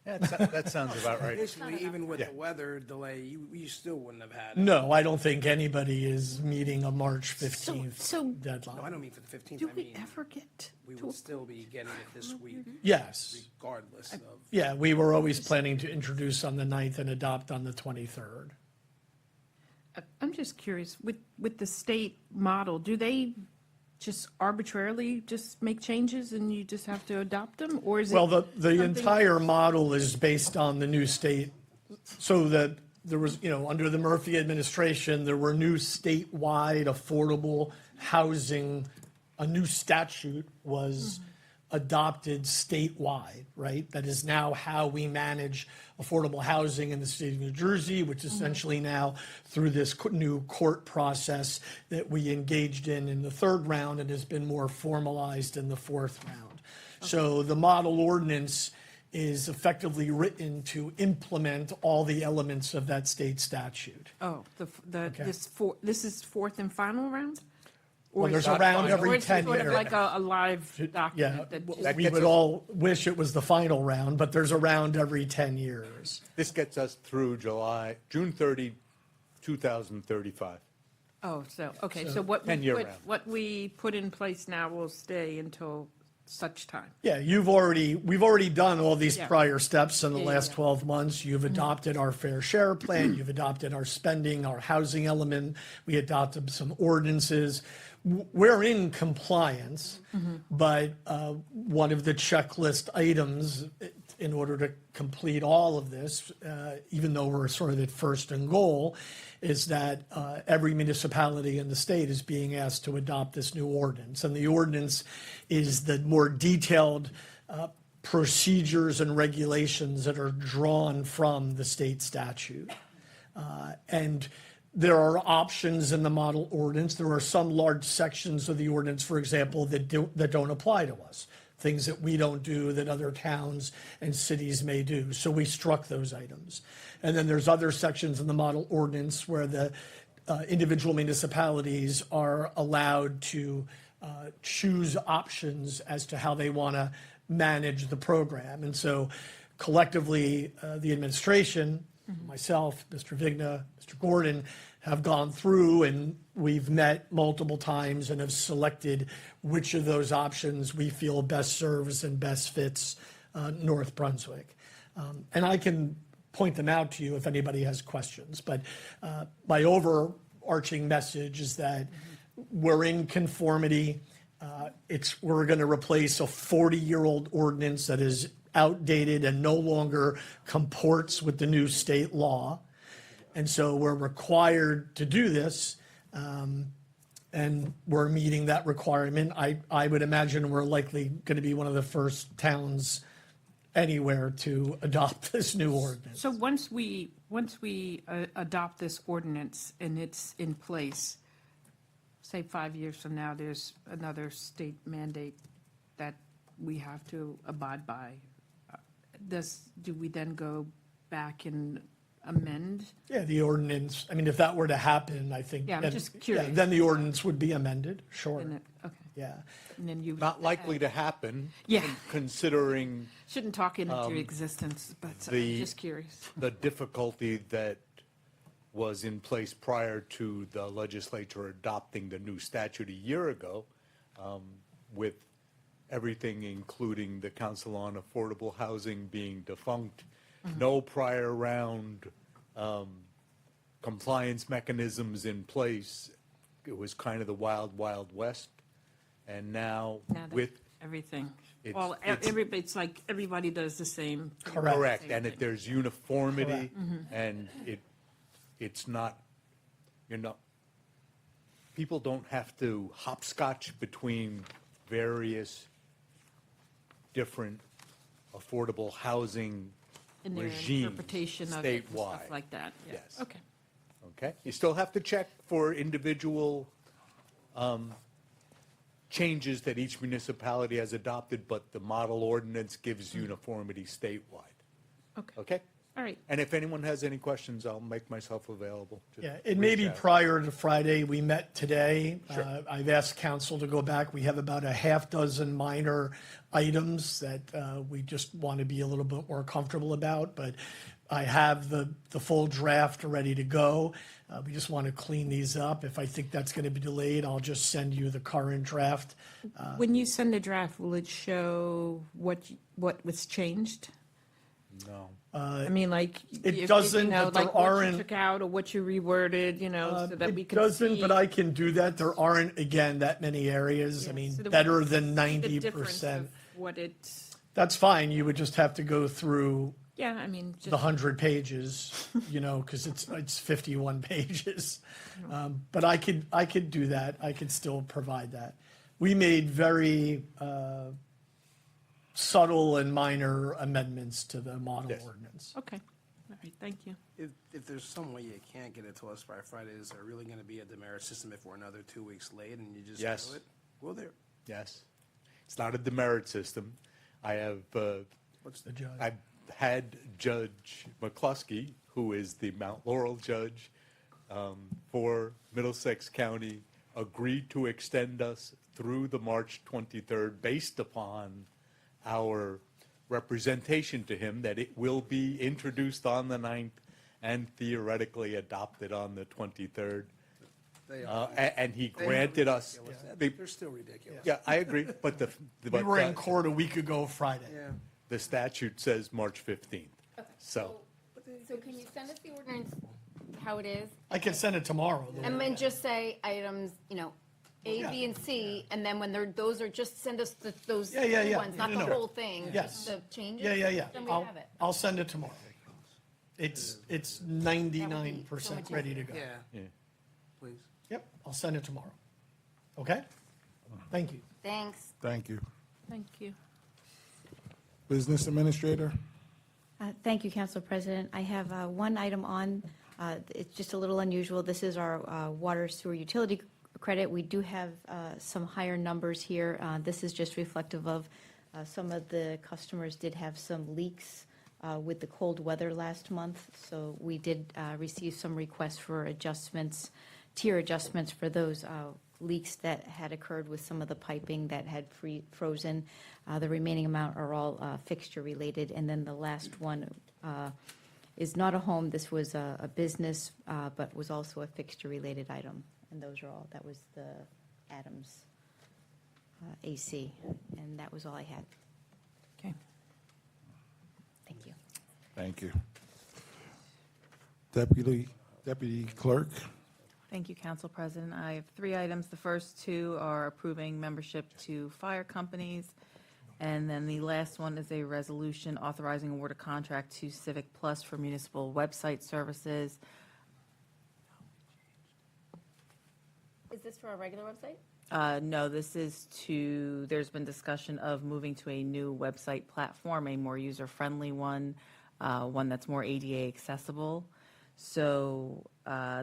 Yeah, that sounds about right. Basically, even with the weather delay, you still wouldn't have had it. No, I don't think anybody is meeting a March 15th deadline. No, I don't mean for the 15th. Do we ever get we would still be getting it this week. Yes. Regardless of. Yeah, we were always planning to introduce on the 9th and adopt on the 23rd. I'm just curious, with the state model, do they just arbitrarily just make changes and you just have to adopt them? Or is Well, it the entire model is based on the new state, so that there was, under the Murphy administration, there were new statewide affordable housing, a new statute was adopted statewide, right? That is now how we manage affordable housing in the state of New Jersey, which essentially now through this new court process that we engaged in the third round and has been more formalized in the fourth round. So the model ordinance is effectively written to implement all the elements of that state statute. Oh, Okay. this is fourth and final round? Well, there's a round every 10 Or is it sort years. of like a live Yeah, document? that just- we would all wish it was the final round, but there's a round every 10 years. This gets us through June 30, 2035. Oh, okay, So, so what 10-year round. we put in place now will stay until such time. Yeah, we've already done all these Yeah. prior steps in the Yeah, last yeah. 12 months. You've adopted our fair share plan, you've adopted our spending, our housing element, we adopted some ordinances. We're in compliance, but one of the checklist items in order to complete all of this, even though we're sort of at first and goal, is that every municipality in the state is being asked to adopt this new ordinance. And the ordinance is the more detailed procedures and regulations that are drawn from the state statute. And there are options in the model ordinance. There are some large sections of the ordinance, for example, that don't apply to us. Things that we don't do that other towns and cities may do. So we struck those items. And then there's other sections in the model ordinance where the individual municipalities are allowed to choose options as to how they want to manage the program. And so collectively, the administration, myself, Mr. Vigna, Mr. Gordon, have gone through and we've met multiple times and have selected which of those options we feel best serves and best fits North Brunswick. And I can point them out to you if anybody has questions, but my overarching message is that we're in conformity. We're going to replace a 40-year-old ordinance that is outdated and no longer comports with the new state law. And so we're required to do this, and we're meeting that requirement. I would imagine we're likely going to be one of the first towns anywhere to adopt this new ordinance. So once we adopt this ordinance and it's in place, say 5 years from now, there's another state mandate that we have to abide by. Do we then go back and amend? Yeah, the ordinance, I mean, if that were to happen, I think. Yeah, I'm then- just curious. yeah, Then the ordinance would be amended, sure. And okay. Yeah. And then you. Not likely to happen. Yeah. Considering Shouldn't talk it into existence, but I'm the- just curious. the difficulty that was in place prior to the legislature adopting the new statute a year ago, with everything, including the Council on Affordable Housing being defunct, no prior round compliance mechanisms in place. It was kind of the wild, wild west. And now Now that with. everything. It's- Well, it's- it's like everybody does the same. Correct, same and thing. if there's uniformity, Correct. and it's not, people don't have to hopscotch between various different affordable housing In their regimes interpretation of it and statewide. stuff like that. Yeah. Yes. Okay. Okay, you still have to check for individual changes that each municipality has adopted, but the model ordinance gives uniformity statewide. Okay. Okay? All right. And if anyone has any questions, I'll make myself available. to Yeah, it may reach be out. prior to Friday. We met today. I've asked council to go back. We have about a half dozen minor items that we just want to be a little bit more comfortable about, but I have the full draft ready to go. We just want to clean these up. If I think that's going to be delayed, I'll just send you the current draft. When you send a draft, will it show what was changed? No. I mean, like. It doesn't, but there like what you aren't. took out or what you reworded, so that we It can doesn't, see. but I can do that. There aren't, again, that many areas. I mean, So that we better can than see the difference 90%. of What it, That's fine. You would just have to go through yeah, I mean, just. the 100 pages, because it's 51 pages. But I could do that. I could still provide that. We made very subtle and minor amendments to the model ordinance. Okay. All right, thank you. If there's some way you can't get it to us by Friday, is there really going to be a demerit system if we're another 2 weeks late and you just Yes. do it? Will there? Yes. It's not a demerit system. I have, What's The judge. I've had Judge McCluskey, who is the Mount Laurel judge for Middlesex County, agree to extend us through the March 23rd based upon our representation to him that it will be introduced on the 9th and theoretically adopted on the 23rd. And he granted us. They're still ridiculous. Yeah, I agree, but We were in court a week ago Friday. Yeah. the statute says March 15th. So, So can you send us the ordinance, how it is? I can send it tomorrow. And then just say items, A, B, and C, and then when those are, just send us those Yeah. ones, not the No. whole thing. Yes. The changes? Yeah. Then we have it. I'll send it tomorrow. It's 99% ready to go. Yeah, please. Yep, I'll send it tomorrow. Okay? Thank you. Thanks. Thank you. Thank you. Business Administrator? Thank you, Council President. I have one item on, it's just a little unusual. This is our water sewer utility credit. We do have some higher numbers here. This is just reflective of some of the customers did have some leaks with the cold weather last month. So we did receive some requests for adjustments, tier adjustments for those leaks that had occurred with some of the piping that had frozen. The remaining amount are all fixture related. And then the last one is not a home. This was a business, but was also a fixture related item. And those are all, that was the Adams AC. And that was all I had. Okay. Thank you. Thank you. Deputy Clerk? Thank you, Council President. I have 3 items. The first 2 are approving membership to fire companies. And then the last one is a resolution authorizing award of contract to Civic Plus for municipal website services. Is this for our regular website? No, this is there's been discussion of moving to a new website platform, a more user-friendly one, one that's more ADA accessible. So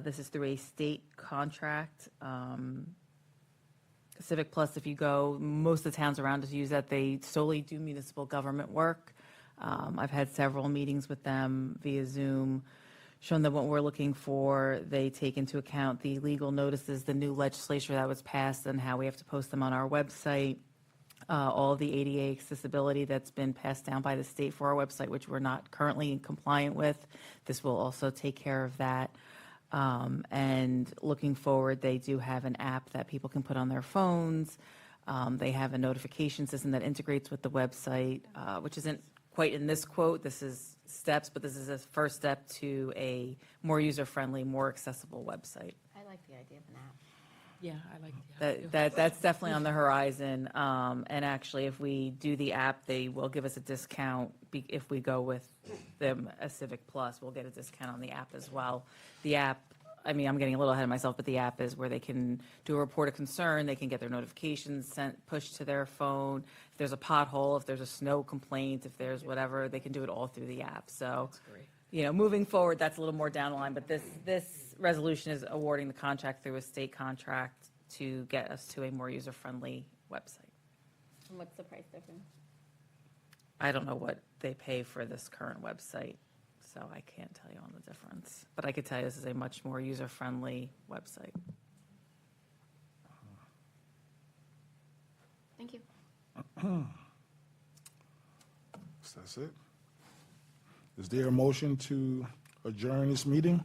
this is through a state contract. Civic Plus, if you go, most of the towns around us use that. They solely do municipal government work. I've had several meetings with them via Zoom, shown them what we're looking for. They take into account the legal notices, the new legislation that was passed, and how we have to post them on our website. All the ADA accessibility that's been passed down by the state for our website, which we're not currently compliant with. This will also take care of that. And looking forward, they do have an app that people can put on their phones. They have a notification system that integrates with the website, which isn't quite in this quote. This is steps, but this is a first step to a more user-friendly, more accessible website. I like the idea of an app. Yeah, I like That's definitely on the horizon. And actually, if we do the app, they will give us a discount. If we go with them as Civic Plus, we'll get a discount on the app as well. The app, I'm getting a little ahead of myself, but the app is where they can do a report of concern. They can get their notifications pushed to their phone. If there's a pothole, if there's a snow complaint, if there's whatever, they can do it all through the app. So, moving forward, that's a little more down the line. But this resolution is awarding the contract through a state contract to get us to a more user-friendly website. And what's the price difference? I don't know what they pay for this current website, so I can't tell you on the difference. But I could tell you this is a much more user-friendly website. Thank you. So that's it. Is there a motion to adjourn this meeting?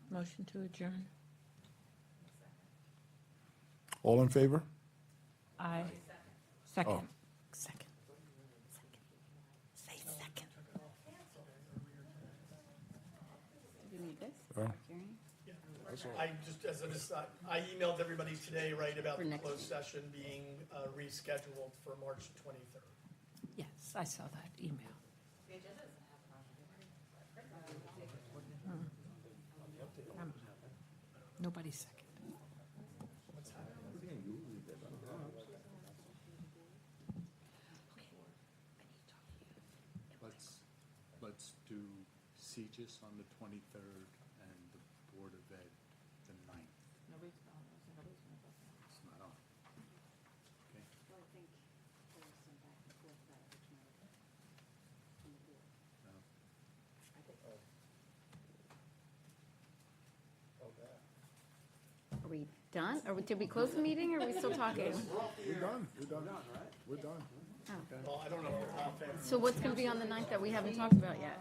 Motion to adjourn. All in favor? Aye. Second. Oh. Second. Say second. Do we need this? Oh. I just, as an aside, I emailed everybody today, right, about For the next closed session being rescheduled for March 23rd. Yes, I saw that email. Nobody's second. let's do CGIS on the 23rd and the Board of Ed the 9th. It's not on. Okay. Are we done? Or did we close the meeting, or are we still talking? We're done. We're done. We're done. Well, I don't know if it's off air. So what's going to be on the 9th that we haven't talked about yet?